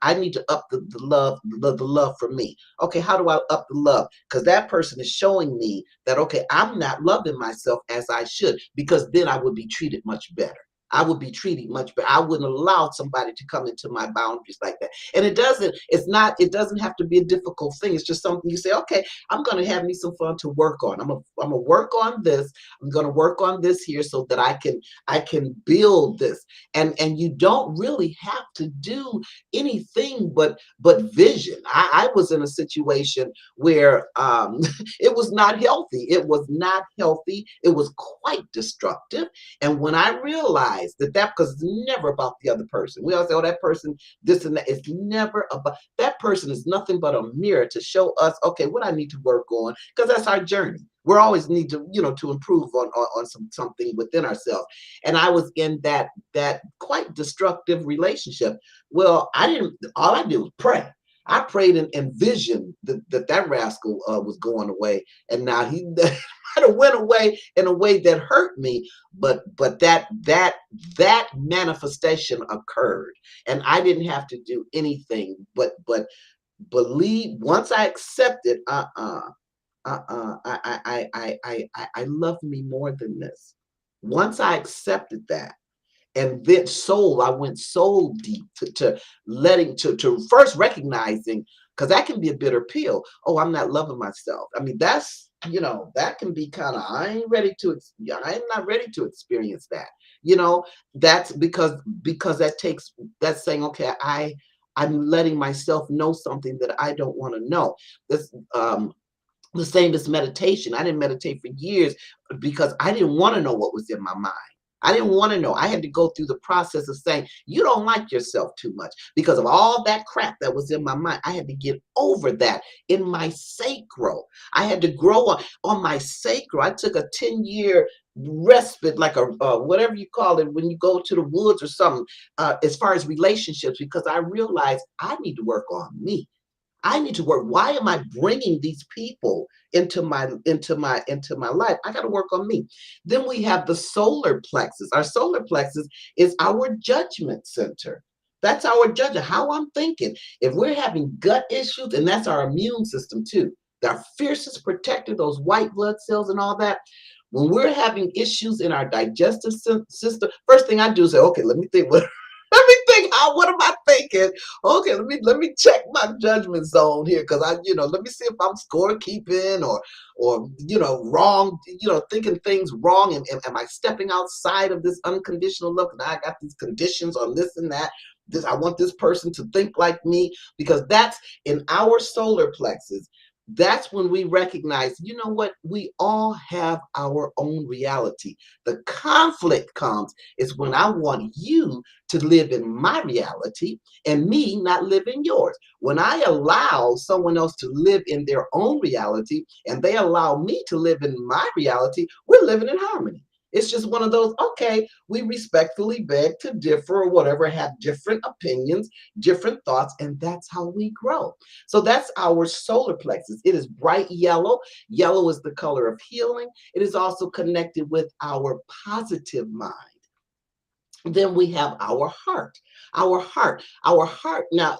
I need to up the love, the love for me. Okay, how do I up the love? Because that person is showing me that, okay, I'm not loving myself as I should, because then I would be treated much better. I would be treated much better. I wouldn't allow somebody to come into my boundaries like that. And it doesn't have to be a difficult thing. It's just something you say, okay, I'm going to have me some fun to work on. I'm going to work on this. I'm going to work on this here, so that I can build this. And you don't really have to do anything but vision. I was in a situation where it was not healthy. It was not healthy. It was quite destructive. And when I realized that, because it's never about the other person. We all say, oh, that person, this and that. It's never about that person. Is nothing but a mirror to show us, okay, what I need to work on, because that's our journey. We always need to, to improve on something within ourselves. And I was in that quite destructive relationship. Well, all I did was pray. I prayed and envisioned that rascal was going away, and now he might have went away in a way that hurt me, but that manifestation occurred, and I didn't have to do anything but believe. Once I accepted, I love me more than this. Once I accepted that. And then I went soul deep to letting, to first recognizing, because that can be a bitter pill. Oh, I'm not loving myself. I mean, that's, that can be kind of, I'm not ready to experience that. That's because that's saying, okay, I'm letting myself know something that I don't want to know. This the same as meditation. I didn't meditate for years because I didn't want to know what was in my mind. I didn't want to know. I had to go through the process of saying, you don't like yourself too much because of all that crap that was in my mind. I had to get over that in my sacral. I had to grow on my sacral. I took a 10-year respite, like a whatever you call it, when you go to the woods or something, as far as relationships, because I realized I need to work on me. I need to work. Why am I bringing these people into my life? I got to work on me. Then we have the solar plexus. Our solar plexus is our judgment center. That's our judgment, how I'm thinking. If we're having gut issues, and that's our immune system too, our fiercest protector, those white blood cells and all that. When we're having issues in our digestive system, first thing I do is say, okay, let me think what let me think, how what am I thinking? Okay, let me check my judgment zone here, because let me see if I'm scorekeeping or wrong, thinking things wrong, and am I stepping outside of this unconditional love? Now I got these conditions on this and that. This, I want this person to think like me, because that's in our solar plexus. That's when we recognize, you know what, we all have our own reality. The conflict comes is when I want you to live in my reality and me not live in yours. When I allow someone else to live in their own reality and they allow me to live in my reality, we're living in harmony. It's just one of those, okay, we respectfully beg to differ or whatever, have different opinions, different thoughts, and that's how we grow. So that's our solar plexus. It is bright yellow. Yellow is the color of healing. It is also connected with our positive mind. Then we have our heart. Our heart. Now,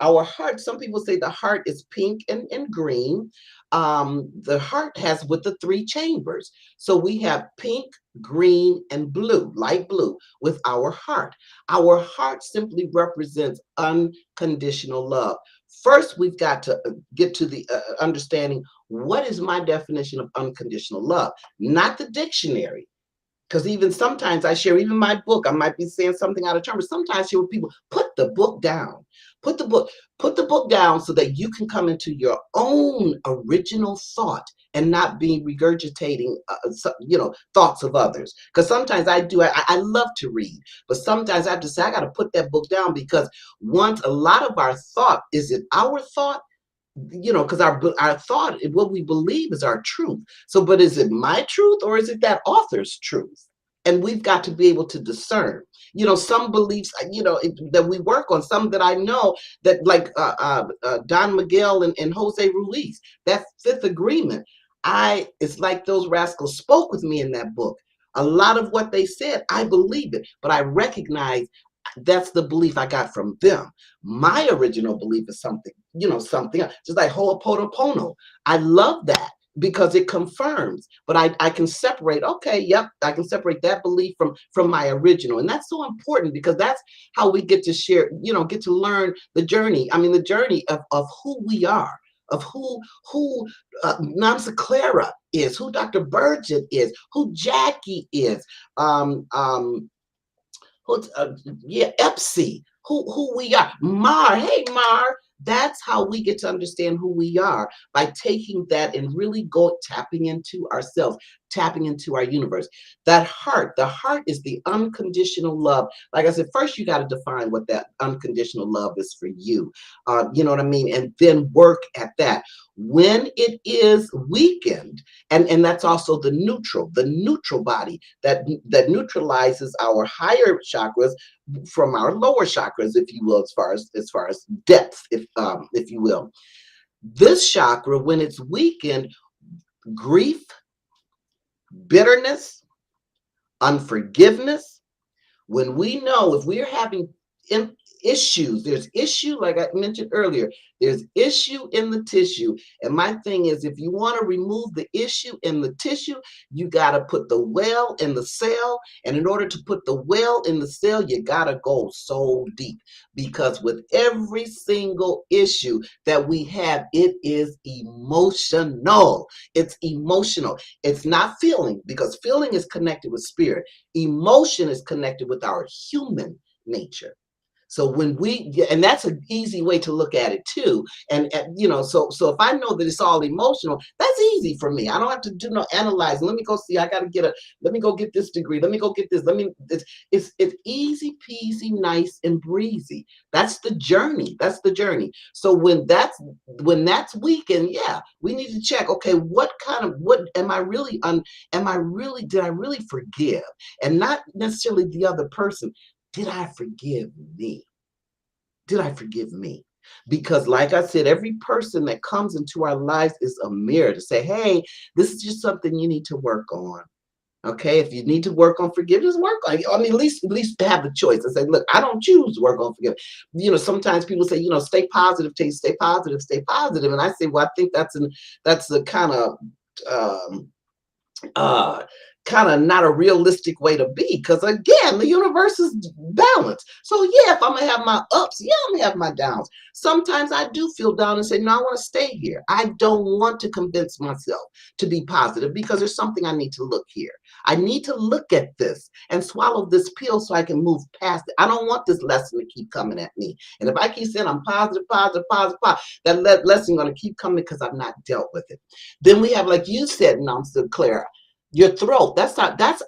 our heart, some people say the heart is pink and green. The heart has with the three chambers. So we have pink, green, and blue, light blue, with our heart. Our heart simply represents unconditional love. First, we've got to get to the understanding, what is my definition of unconditional love? Not the dictionary. Because even sometimes I share, even my book, I might be saying something out of turn, but sometimes I share with people, put the book down. Put the book down so that you can come into your own original thought and not be regurgitating, thoughts of others. Because sometimes I love to read, but sometimes I have to say, I got to put that book down, because once a lot of our thought, is it our thought? Because our thought, what we believe, is our truth. So, but is it my truth or is it that author's truth? And we've got to be able to discern. Some beliefs, that we work on. Some that I know that, like Don Miguel and Jose Ruiz, that fifth agreement. It's like those rascals spoke with me in that book. A lot of what they said, I believe it, but I recognize that's the belief I got from them. My original belief is something else. Just like Ho'oponopono. I love that because it confirms, but I can separate, okay, yep, I can separate that belief from my original. And that's so important, because that's how we get to share, get to learn the journey. I mean, the journey of who we are, of who Namsa Clara is, who Dr. Burgett is, who Jackie is, Epsy, who we are. Mar, hey Mar. That's how we get to understand who we are, by taking that and really tapping into ourselves, tapping into our universe. The heart is the unconditional love. Like I said, first you got to define what that unconditional love is for you. You know what I mean? And then work at that. When it is weakened, and that's also the neutral body that neutralizes our higher chakras from our lower chakras, if you will, as far as depth, if you will. This chakra, when it's weakened, grief, bitterness, unforgiveness. When we know, if we're having issues, there's issue, like I mentioned earlier, there's issue in the tissue. And my thing is, if you want to remove the issue in the tissue, you got to put the well in the cell. And in order to put the well in the cell, you got to go so deep, because with every single issue that we have, it is emotional. It's emotional. It's not feeling, because feeling is connected with spirit. Emotion is connected with our human nature. So when we, and that's an easy way to look at it too. And you know, so if I know that it's all emotional, that's easy for me. I don't have to do no analyzing. Let me go see. I got to get a. Let me go get this degree. Let me go get this. Let me. It's easy peasy, nice and breezy. That's the journey. That's the journey. So when that's weakened, yeah, we need to check. Okay, what am I really Am I really? Did I really forgive? And not necessarily the other person. Did I forgive me? Did I forgive me? Because, like I said, every person that comes into our lives is a mirror to say, hey, this is just something you need to work on. Okay, if you need to work on forgiveness, work on it. I mean, at least have the choice and say, look, I don't choose to work on forgiveness. You know, sometimes people say, stay positive, stay positive, stay positive. And I say, well, I think that's the um, uh kind of not a realistic way to be, because again, the universe is balanced. So yeah, if I'm gonna have my ups, yeah, I'm gonna have my downs. Sometimes I do feel down and say, no, I want to stay here. I don't want to convince myself to be positive, because there's something I need to look here. I need to look at this and swallow this pill so I can move past it. I don't want this lesson to keep coming at me. And if I keep saying I'm positive, positive, positive, positive, that lesson going to keep coming because I've not dealt with it. Then we have, like you said, and I'm still Clara, your throat. That's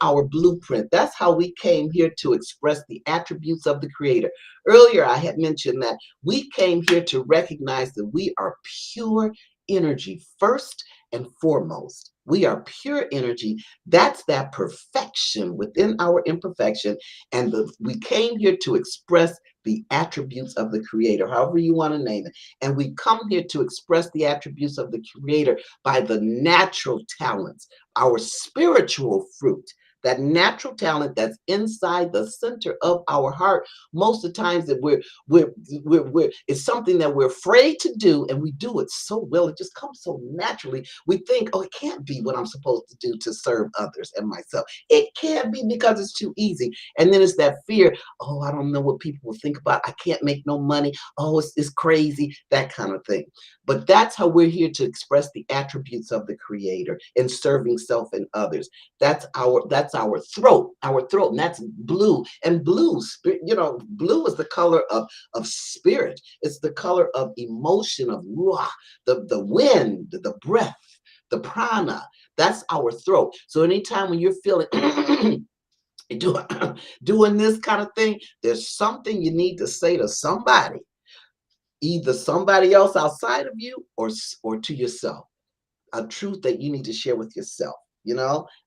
our blueprint. That's how we came here to express the attributes of the Creator. Earlier, I had mentioned that we came here to recognize that we are pure energy first and foremost. We are pure energy. That's that perfection within our imperfection. And we came here to express the attributes of the Creator, however you want to name it. And we come here to express the attributes of the Creator by the natural talents, our spiritual fruit, that natural talent that's inside the center of our heart. Most of the times that we're it's something that we're afraid to do, and we do it so well. It just comes so naturally. We think, oh, it can't be what I'm supposed to do to serve others and myself. It can't be because it's too easy. And then it's that fear. Oh, I don't know what people will think about. I can't make no money. Oh, it's crazy, that kind of thing. But that's how we're here to express the attributes of the Creator in serving self and others. That's our throat, and that's blue. And blue, blue is the color of spirit. It's the color of emotion, of ruah, the wind, the breath, the prana. That's our throat. So anytime when you're feeling doing doing this kind of thing, there's something you need to say to somebody, either somebody else outside of you or to yourself, a truth that you need to share with yourself.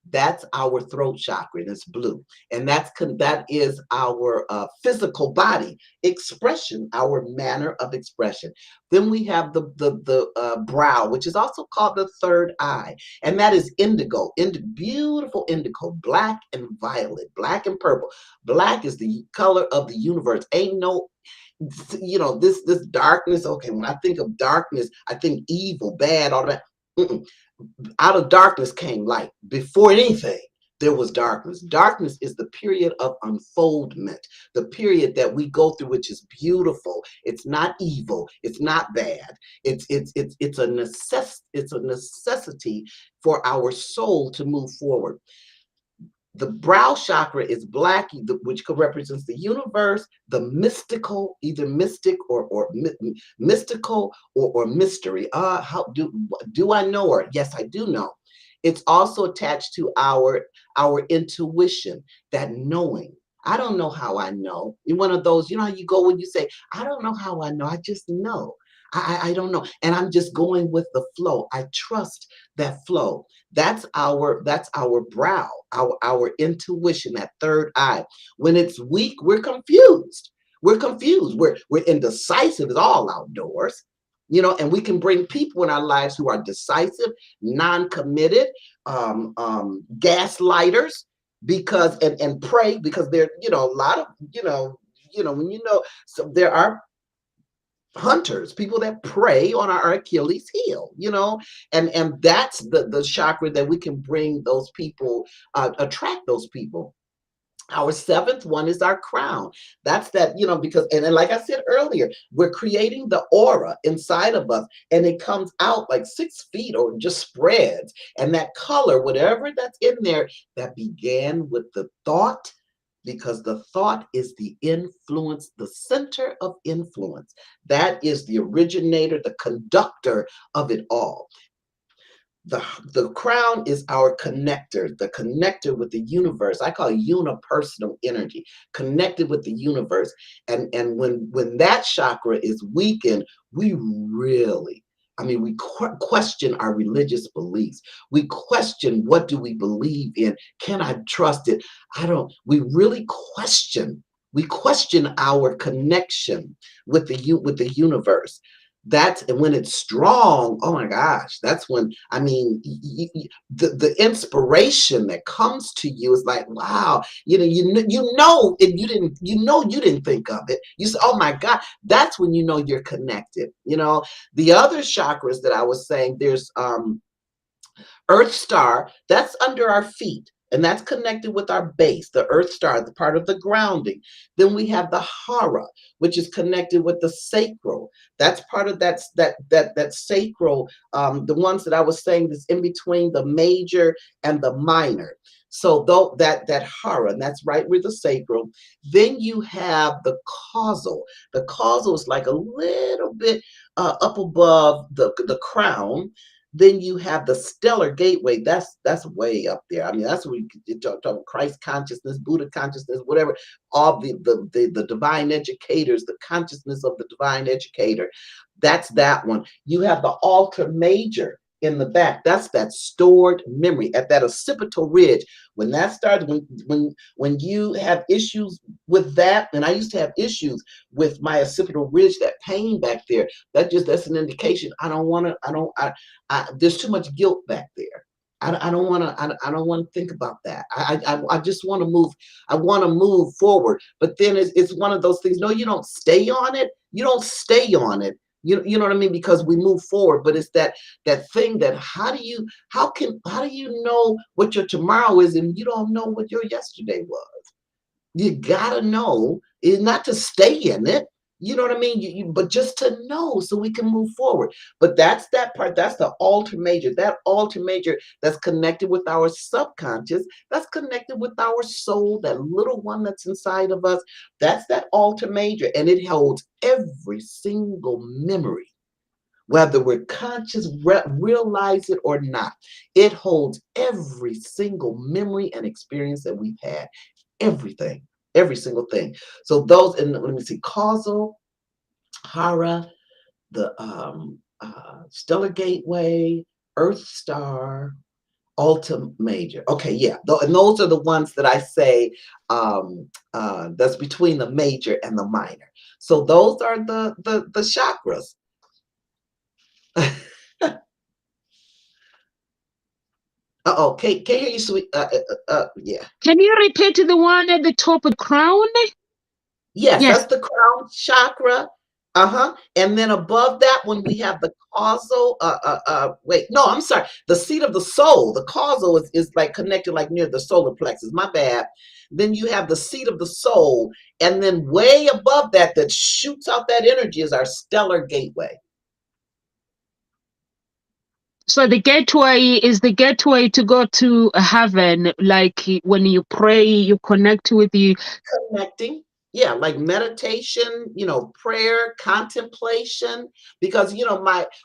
That's our throat chakra, and it's blue. And that is our physical body expression, our manner of expression. Then we have the brow, which is also called the third eye, and that is indigo, beautiful indigo, black and violet, black and purple. Black is the color of the universe. Ain't no this darkness. Okay, when I think of darkness, I think evil, bad, all that. Mm-mm. Out of darkness came light. Before anything, there was darkness. Darkness is the period of unfoldment, the period that we go through, which is beautiful. It's not evil. It's not bad. It's a necessity for our soul to move forward. The brow chakra is black, which represents the universe, the mystical, either mystic or mystical or mystery. How do I know her? Yes, I do know. It's also attached to our intuition, that knowing. I don't know how I know. You're one of those, how you go when you say, I don't know how I know. I just know. I don't know. And I'm just going with the flow. I trust that flow. That's our brow, our intuition, that third eye. When it's weak, we're confused. We're indecisive. It's all outdoors. And we can bring people in our lives who are decisive, non-committed, gaslighters, because and pray, because they're, a lot of, when so there are hunters, people that prey on our Achilles heel, and that's the chakra that we can bring those people, attract those people. Our seventh one is our crown. That's that, because, and then, like I said earlier, we're creating the aura inside of us, and it comes out like 6 feet or just spreads. And that color, whatever that's in there, that began with the thought, because the thought is the influence, the center of influence. That is the originator, the conductor of it all. The crown is our connector, the connector with the universe. I call it unipersonal energy, connected with the universe. And when that chakra is weakened, we really, I mean, we question our religious beliefs. We question, what do we believe in? Can I trust it? I don't. We really question. We question our connection with the universe. That's, and when it's strong, oh my gosh, that's when, I mean, the inspiration that comes to you is like, wow, and you didn't think of it. You say, oh my God, that's when you know you're connected. The other chakras that I was saying, there's Earth star, that's under our feet. And that's connected with our base, the earth star, the part of the grounding. Then we have the hara, which is connected with the sacral. That's part of that sacral, the ones that I was saying that's in between the major and the minor. So though that hara, and that's right where the sacral. Then you have the causal. The causal is like a little bit up above the crown. Then you have the stellar gateway. That's way up there. I mean, that's where you talk about Christ consciousness, Buddha consciousness, whatever. All the divine educators, the consciousness of the divine educator. That's that one. You have the altar major in the back. That's that stored memory at that occipital ridge. When that starts, when you have issues with that, and I used to have issues with my occipital ridge, that pain back there. That's an indication. I don't want to. There's too much guilt back there. I don't want to. I don't want to think about that. I just want to move. I want to move forward. But then it's one of those things. No, you don't stay on it. You don't stay on it. You know what I mean? Because we move forward. But it's that thing that how do you know what your tomorrow is, and you don't know what your yesterday was? You gotta know, not to stay in it. You know what I mean? But just to know so we can move forward. But that's that part. That's the alter major. That alter major that's connected with our subconscious. That's connected with our soul, that little one that's inside of us. That's that alter major. And it holds every single memory, whether we're conscious, realize it or not. It holds every single memory and experience that we've had. Everything, every single thing. So those, and let me see, causal, hara, the stellar gateway, earth star, ultra major. Okay, yeah, and those are the ones that I say that's between the major and the minor. So those are the chakras. Uh-oh, can't hear you, sweet. Yeah. Can you repeat the one at the top of the crown? Yes, Yes. that's the crown chakra. Uh-huh. And then above that one, we have the causal. Wait, no, I'm sorry. The seat of the soul. The causal is like connected like near the solar plexus. My bad. Then you have the seat of the soul. And then way above that shoots out that energy is our stellar gateway. So the gateway is the gateway to go to heaven. Like when you pray, you connect with you. Connecting. Yeah, like meditation, prayer, contemplation. Because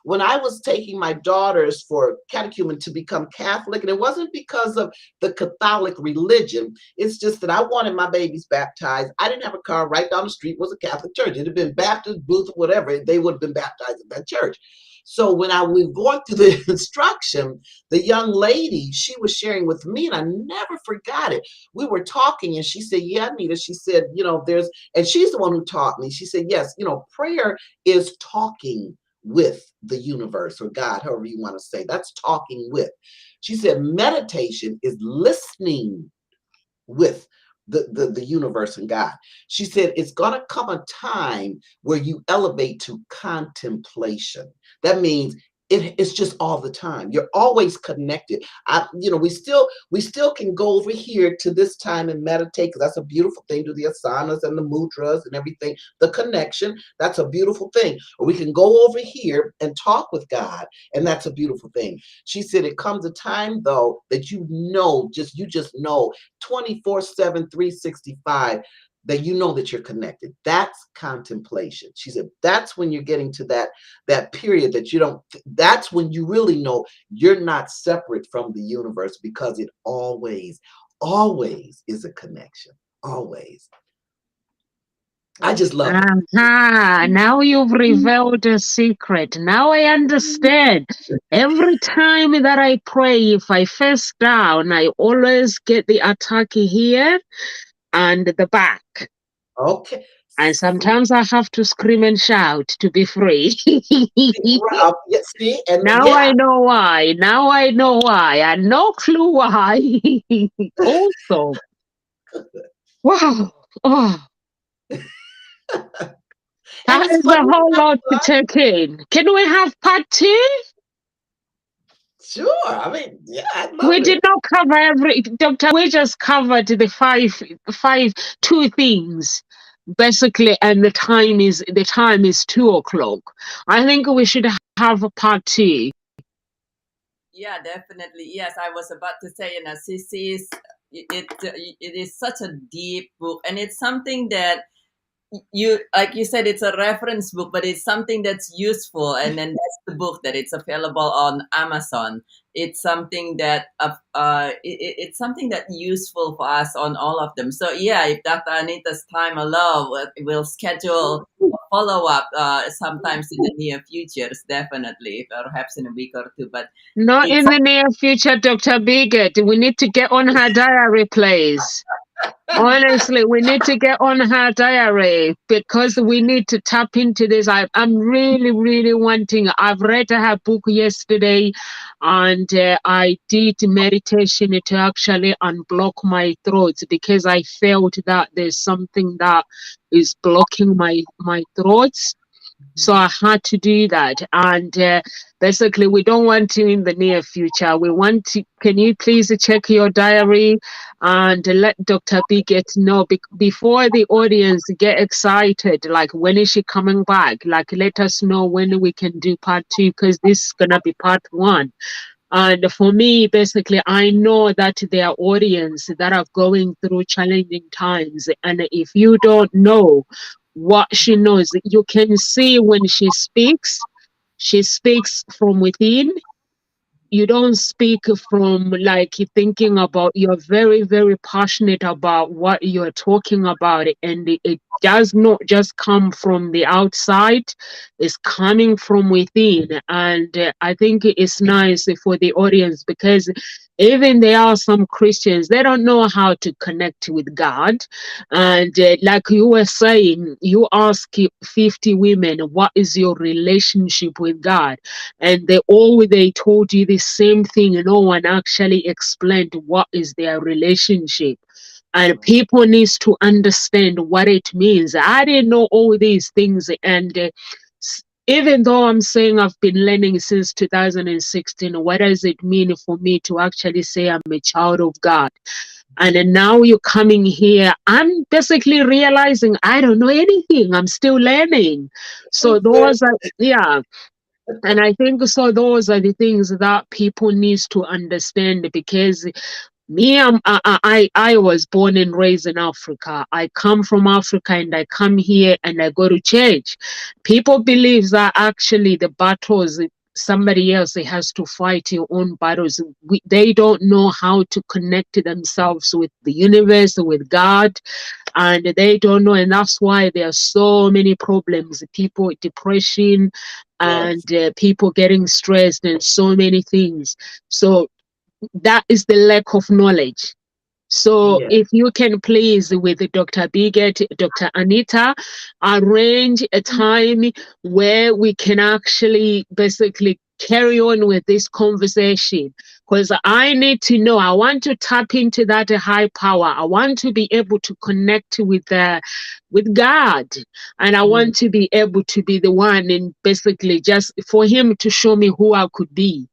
when I was taking my daughters for catechumen to become Catholic, and it wasn't because of the Catholic religion, it's just that I wanted my babies baptized. I didn't have a car. Right down the street was a Catholic church. It'd have been Baptist, Booth, whatever, they would have been baptized at that church. So when I was going through the instruction, the young lady, she was sharing with me, and I never forgot it. We were talking, and she said, yeah, Anita, she said, and she's the one who taught me. She said, yes, prayer is talking with the universe or God, however you want to say. That's talking with. She said, meditation is listening with the universe and God. She said, it's going to come a time where you elevate to contemplation. That means it's just all the time. You're always connected. We still can go over here to this time and meditate, because that's a beautiful thing. Do the asanas and the mudras and everything. The connection, that's a beautiful thing. Or we can go over here and talk with God, and that's a beautiful thing. She said it comes a time though that you just know 24/7, 365, that you know that you're connected. That's contemplation. She said that's when you're getting to that period that you don't, that's when you really know you're not separate from the universe, because it always is a connection. Always. I just love it. Aha, now you've revealed a secret. Now I understand. Every time that I pray, if I face down, I always get the attack here and the back. Okay. And sometimes I have to scream and shout to be free. Yeah, see, and Now yeah. I know why. Now I know why. I no clue why. Also, wow. Oh, And that it's is fun a to whole have lot to fun. take in. Can we have part two? Sure. I mean, yeah, I We love did it. not cover every, Doctor. We just covered the two things basically, and the time is 2 o'clock. I think we should have a part two. Yeah, definitely. Yes, I was about to say, Sissy's, it is such a deep book, and it's something that you, like you said, it's a reference book, but it's something that's useful. And then that's the book that it's available on Amazon. It's something that it's something that useful for us on all of them. So yeah, if Dr. Anita's time allow, we'll schedule a follow up sometimes in the near future, definitely, perhaps in a week or two. But Not it's in the near future, Dr. Bigot. We need to get on her diary, please. Honestly, we need to get on her diary because we need to tap into this. I'm really, really wanting. I've read her book yesterday, and I did meditation to actually unblock my throat because I felt that there's something that is blocking my throats. So I had to do that. And basically, we don't want to in the near future. We want to, can you please check your diary and let Dr. B get know before the audience get excited, like when is she coming back? Like let us know when we can do part two, because this is going to be part one. And for me, basically, I know that there are audience that are going through challenging times. And if you don't know what she knows, you can see when she speaks from within. You don't speak from like thinking about, you're very, very passionate about what you're talking about. And it does not just come from the outside, it's coming from within. And I think it's nice for the audience because even there are some Christians, they don't know how to connect with God. And like you were saying, you ask 50 women, what is your relationship with God? And they told you the same thing, and no one actually explained what is their relationship. And people needs to understand what it means. I didn't know all these things. And even though I'm saying I've been learning since 2016, what does it mean for me to actually say I'm a child of God? And then now you're coming here, I'm basically realizing I don't know anything, I'm still learning. So those are, yeah. And I think so those are the things that people needs to understand, because me, I was born and raised in Africa. I come from Africa and I come here and I go to church. People believe that actually the battles somebody else has to fight your own battles. They don't know how to connect themselves with the universe, with God, and they don't know. And that's why there are so many problems. People with depression and Yes. people getting stressed and so many things. So that is the lack of knowledge. So Yes. if you can please with Dr. Bigot, Dr. Anita, arrange a time where we can actually basically carry on with this conversation. because I need to know. I want to tap into that high power. I want to be able to connect with God, and I Mm, want to be able to be the one, and basically just for Him to show me who I could be.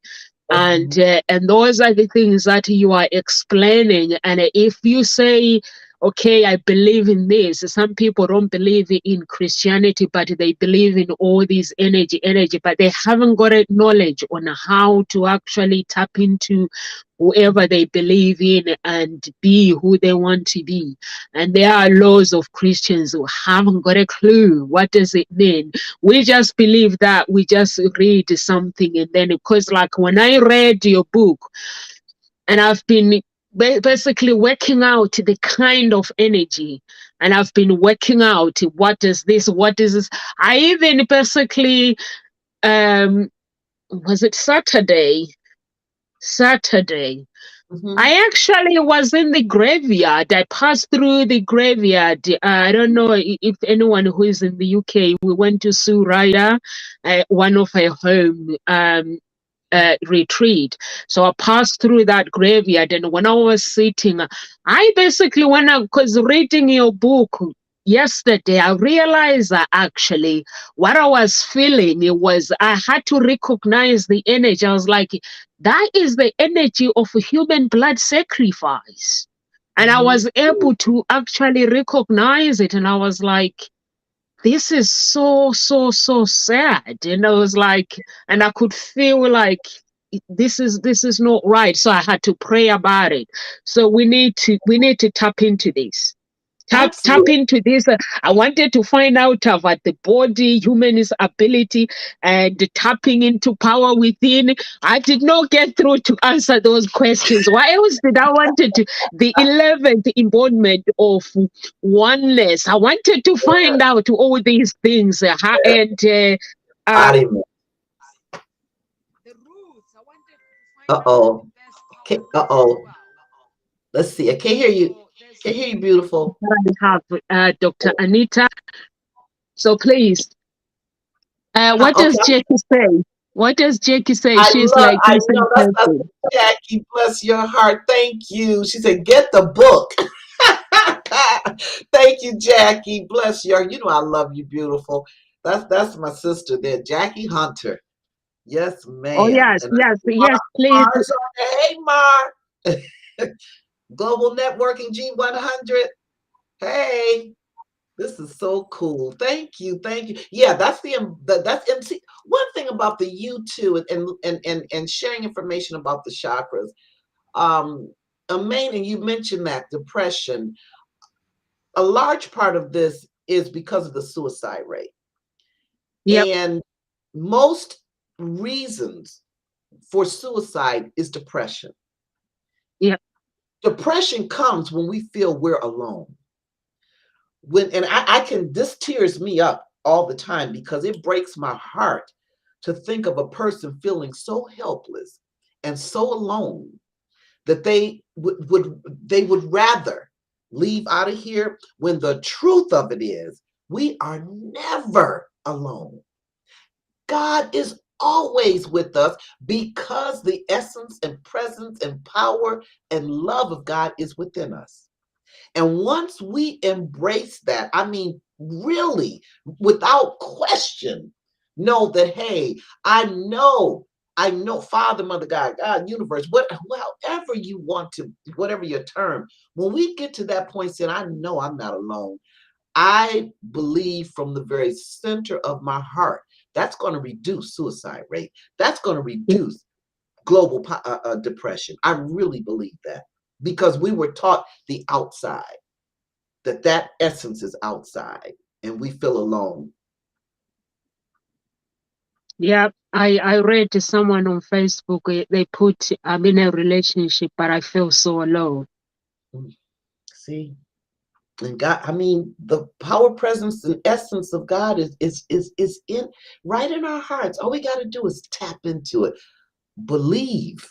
mhm, And those are the things that you are explaining. And if you say, okay, I believe in this, some people don't believe in Christianity, but they believe in all these energy, but they haven't got a knowledge on how to actually tap into whoever they believe in and be who they want to be. And there are loads of Christians who haven't got a clue. What does it mean? We just believe that we just read something, and then, because like when I read your book, and I've been basically working out the kind of energy, and I've been working out what is this. I even basically, um was it Saturday, mhm. I actually was in the graveyard. I passed through the graveyard. I don't know if anyone who is in the UK. We went to Suraya, one of her home retreat. So I passed through that graveyard, and when I was sitting, I basically, because reading your book yesterday, I realized that actually what I was feeling, it was, I had to recognize the energy. I was like, that is the energy of human blood sacrifice. And I Mhm. was able to actually recognize it, and I was like, this is so sad. And I was like, and I could feel like this is not right. So I had to pray about it. So we need to tap into this. Tap Absolutely. into this. I wanted to find out about the body, human's ability, and tapping into power within. I did not get through to answer those questions. Why else did I wanted to the 11th embodiment of oneness? I wanted to Yeah. find out all these things, and uh, Embodiment. the roots. I wanted to find out the Uh-oh. best Okay. powers as Uh-oh. well. Let's see. I can't hear you. So there's Can't so hear you, many things beautiful. that I have, Dr. Anita. So please, what Okay. does Jackie say? What does Jackie say? She's like, I listen know that's carefully. Jackie. Bless your heart. Thank you. She said, get the book. Thank you, Jackie. Bless your. You know I love you, beautiful. That's my sister there, Jackie Hunter. Yes, Oh ma'am. yes, And I yes, see yes, please. Mars on there. Hey, Mar. Global Networking G100. Hey. This is so cool. Thank you. Thank you. Yeah, that's MC. One thing about the U2 and sharing information about the chakras. Main, and you mentioned that depression. A large part of this is because of the suicide rate. Yep, And most reasons for suicide is depression. yep, Depression comes when we feel we're alone. I can, this tears me up all the time because it breaks my heart to think of a person feeling so helpless and so alone that they would rather leave out of here, when the truth of it is we are never alone. God is always with us because the essence and presence and power and love of God is within us. And once we embrace that, I mean, really, without question, know that, hey, I know, Father, Mother, God, universe, however you want to, whatever your term, when we get to that point saying, I know I'm not alone, I believe from the very center of my heart, that's going to reduce suicide rate. That's going to yep, reduce global depression. I really believe that because we were taught the outside, that essence is outside and we feel alone. yep. I read to someone on Facebook. They put, I'm in a relationship, but I feel so alone. Mm, see, and God, I mean, the power, presence, and essence of God is in right in our hearts. All we got to do is tap into it. Believe,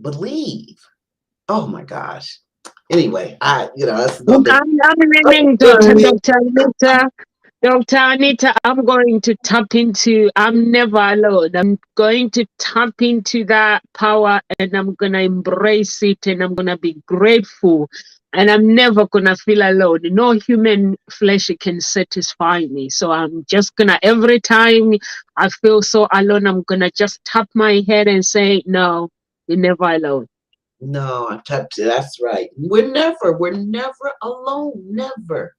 believe. Oh my gosh. Anyway, that's a little bit I'm learning, journey. Dr. Anita. Dr. Anita, I'm going to tap into, I'm never alone. I'm going to tap into that power and I'm going to embrace it and I'm going to be grateful. And I'm never going to feel alone. No human flesh can satisfy me. So I'm just going to, every time I feel so alone, I'm going to just tap my head and say, no, you're never alone. No, that's right. We're never alone. Never,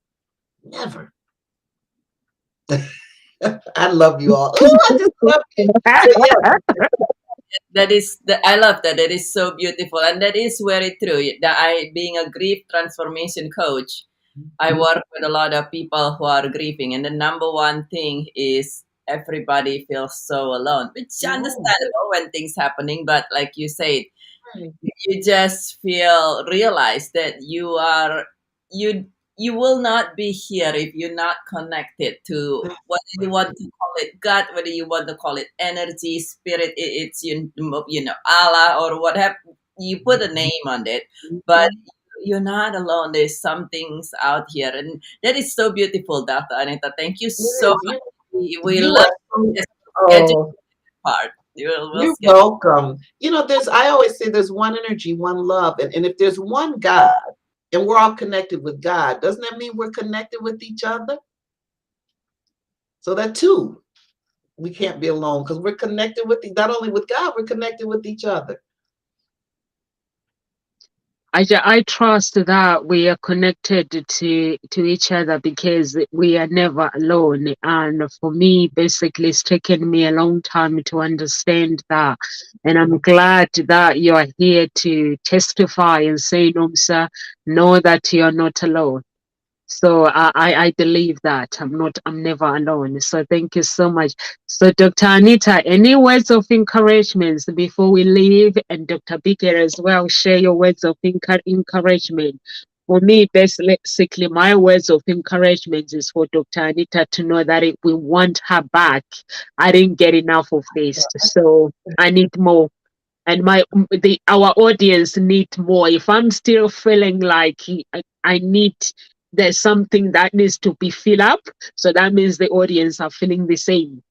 never. I love you all. Oh, I just love you. So yeah, That is I love that. That is so beautiful, and that is very true. That I, being a grief transformation coach, I work with a lot of people who are grieving, and the number one thing is everybody feels so alone, which is yeah, understandable when things happening. But like you said, right. you just feel realize that you you will not be here if you're not connected to That's whether you want right. to call it God, whether you want to call it energy, spirit, it's you know Allah or whatever you put a name on it, but Mhm. you're not alone. There's some things out here, and that is so beautiful, Dr. Anita. Thank you It so is. much. We You love are so. this education Oh, part. We'll you're skip. welcome. I always say there's one energy, one love. And if there's one God and we're all connected with God, doesn't that mean we're connected with each other? So that too, we can't be alone because we're connected with not only with God, we're connected with each other. I trust that we are connected to each other because we are never alone. And for me, basically, it's taken me a long time to understand that. And I'm glad that you are here to testify and say, no, sir, know that you are not alone. So I believe that I'm never alone. So thank you so much. So Dr. Anita, any words of encouragement before we leave, and Dr. Biker as well, share your words of encouragement. For me, basically, my words of encouragement is for Dr. Anita to know that we want her back. I didn't get enough of this, so I need more, and our audience need more. If I'm still feeling like I need, there's something that needs to be filled up, so that means the audience are feeling the same.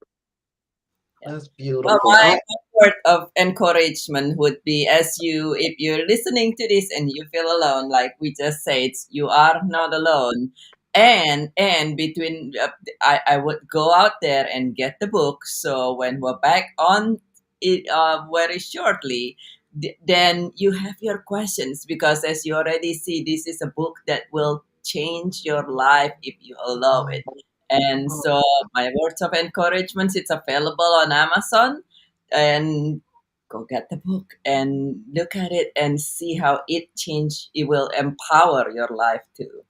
That's Well, beautiful. my word of encouragement would be, as you, if you're listening to this and you feel alone, like we just said, you are not alone. And between, I would go out there and get the book. So when we're back on it very shortly, then you have your questions, because as you already see, this is a book that will change your life if you allow Oh, it. And oh, so my words of encouragement, it's available on Amazon, and go get the book and look at it and see how it will empower your life too.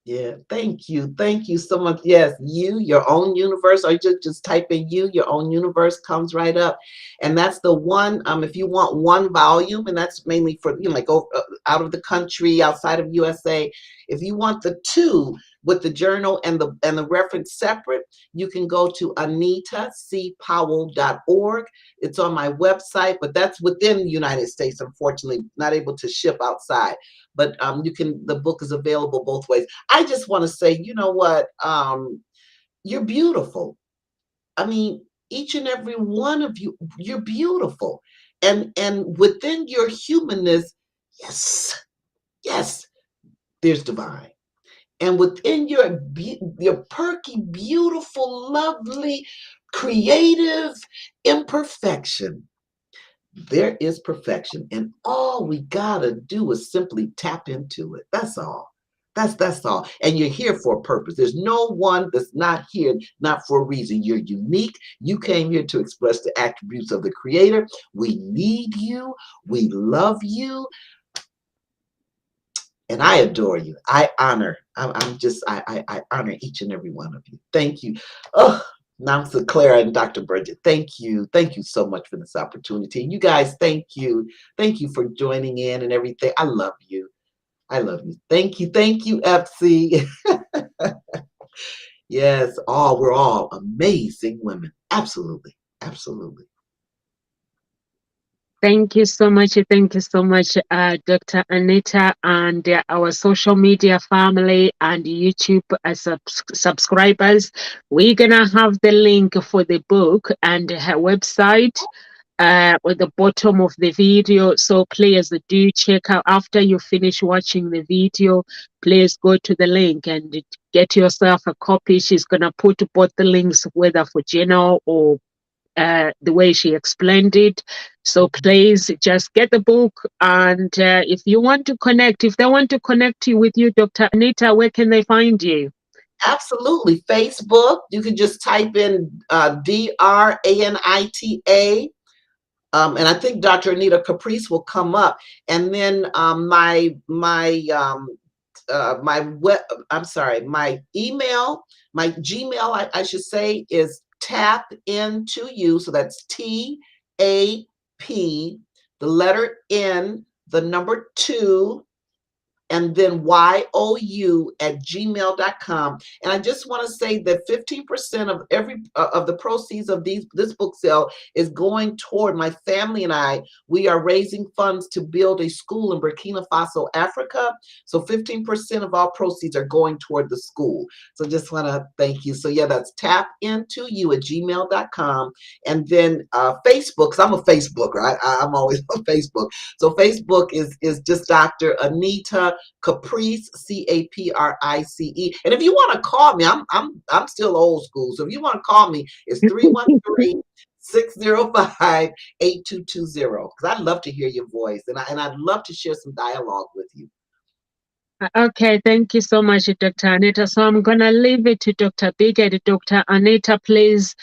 yeah, thank you. Thank you so much. Yes, your own universe, or just type in your own universe comes right up. And that's the one, if you want one volume, and that's mainly for, like out of the country, outside of USA. If you want the two with the journal and the reference separate, you can go to anitacpowell.org. It's on my website, but that's within the United States, unfortunately, not able to ship outside. But the book is available both ways. I just want to say, you know what? You're beautiful. I mean, each and every one of you, you're beautiful. And within your humanness, yes, yes, there's divine. And within your perky, beautiful, lovely, creative imperfection, there is perfection. And all we gotta do is simply tap into it. That's all. That's all. And you're here for a purpose. There's no one that's not here, not for a reason. You're unique. You came here to express the attributes of the creator. We need you. We love you. And I adore you. I honor each and every one of you. Thank you. Oh, now to Clara and Dr. Bridget. Thank you. Thank you so much for this opportunity. You guys, thank you. Thank you for joining in and everything. I love you. I love you. Thank you. Thank you, FC. Yes, we're all amazing women. Absolutely. Absolutely. Thank you so much. Thank you so much, Dr. Anita, and our social media family and YouTube subscribers. We're going to have the link for the book and her website at the bottom of the video. So please do check out after you finish watching the video. Please go to the link and get yourself a copy. She's going to put both the links, whether for general or the way she explained it. So please just get the book. And if you want to connect, if they want to connect you with you, Dr. Anita, where can they find you? Absolutely. Facebook, you can just type in DRANITA. And I think Dr. Anita Caprice will come up. And then my web, I'm sorry, my email, my Gmail, I should say, is tap into you. So that's TAP, the letter N, the number 2, and then YOU@gmail.com. And I just want to say that 15% of every of the proceeds of this book sale is going toward my family and I. We are raising funds to build a school in Burkina Faso, Africa. So 15% of all proceeds are going toward the school. So just want to thank you. So yeah, that's tapintoyou@gmail.com. And then Facebook, because I'm a Facebooker. I'm always on Facebook. So Facebook is just Dr. Anita Caprice, Caprice. And if you want to call me, I'm still old school. So if you want to call me, it's 313-605-8220. Because I'd love to hear your voice, and I'd love to share some dialogue with you. Okay, thank you so much, Dr. Anita. So I'm going to leave it to Dr. Biggett. Dr. Anita, please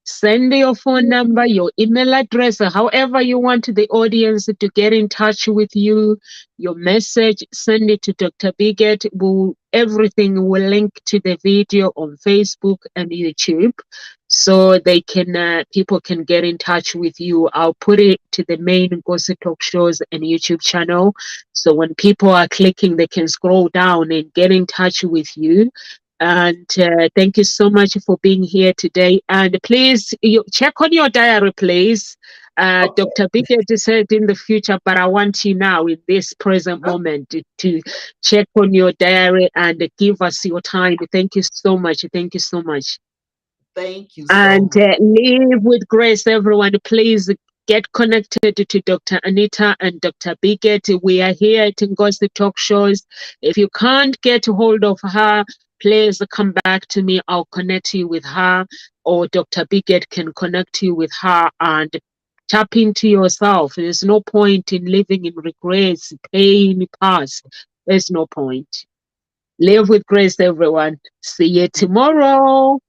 send your phone number, your email address, or however you want the audience to get in touch with you, your message, send it to Dr. Biggett. Everything will link to the video on Facebook and YouTube, so they can people can get in touch with you. I'll put it to the main Gossip Talk shows and YouTube channel. So when people are clicking, they can scroll down and get in touch with you. And thank you so much for being here today. And please check on your diary, please. Okay. Dr. Biggett said in the future, but I want you now in this present moment to check on your diary and give us your time. Thank you so much. Thank you so much. Thank you so And much. live with grace, everyone. Please get connected to Dr. Anita and Dr. Biggett. We are here at Ngozi Talk Shows. If you can't get hold of her, please come back to me. I'll connect you with her, or Dr. Biggett can connect you with her and tap into yourself. There's no point in living in regrets, pain, past. There's no point. Live with grace, everyone. See you tomorrow.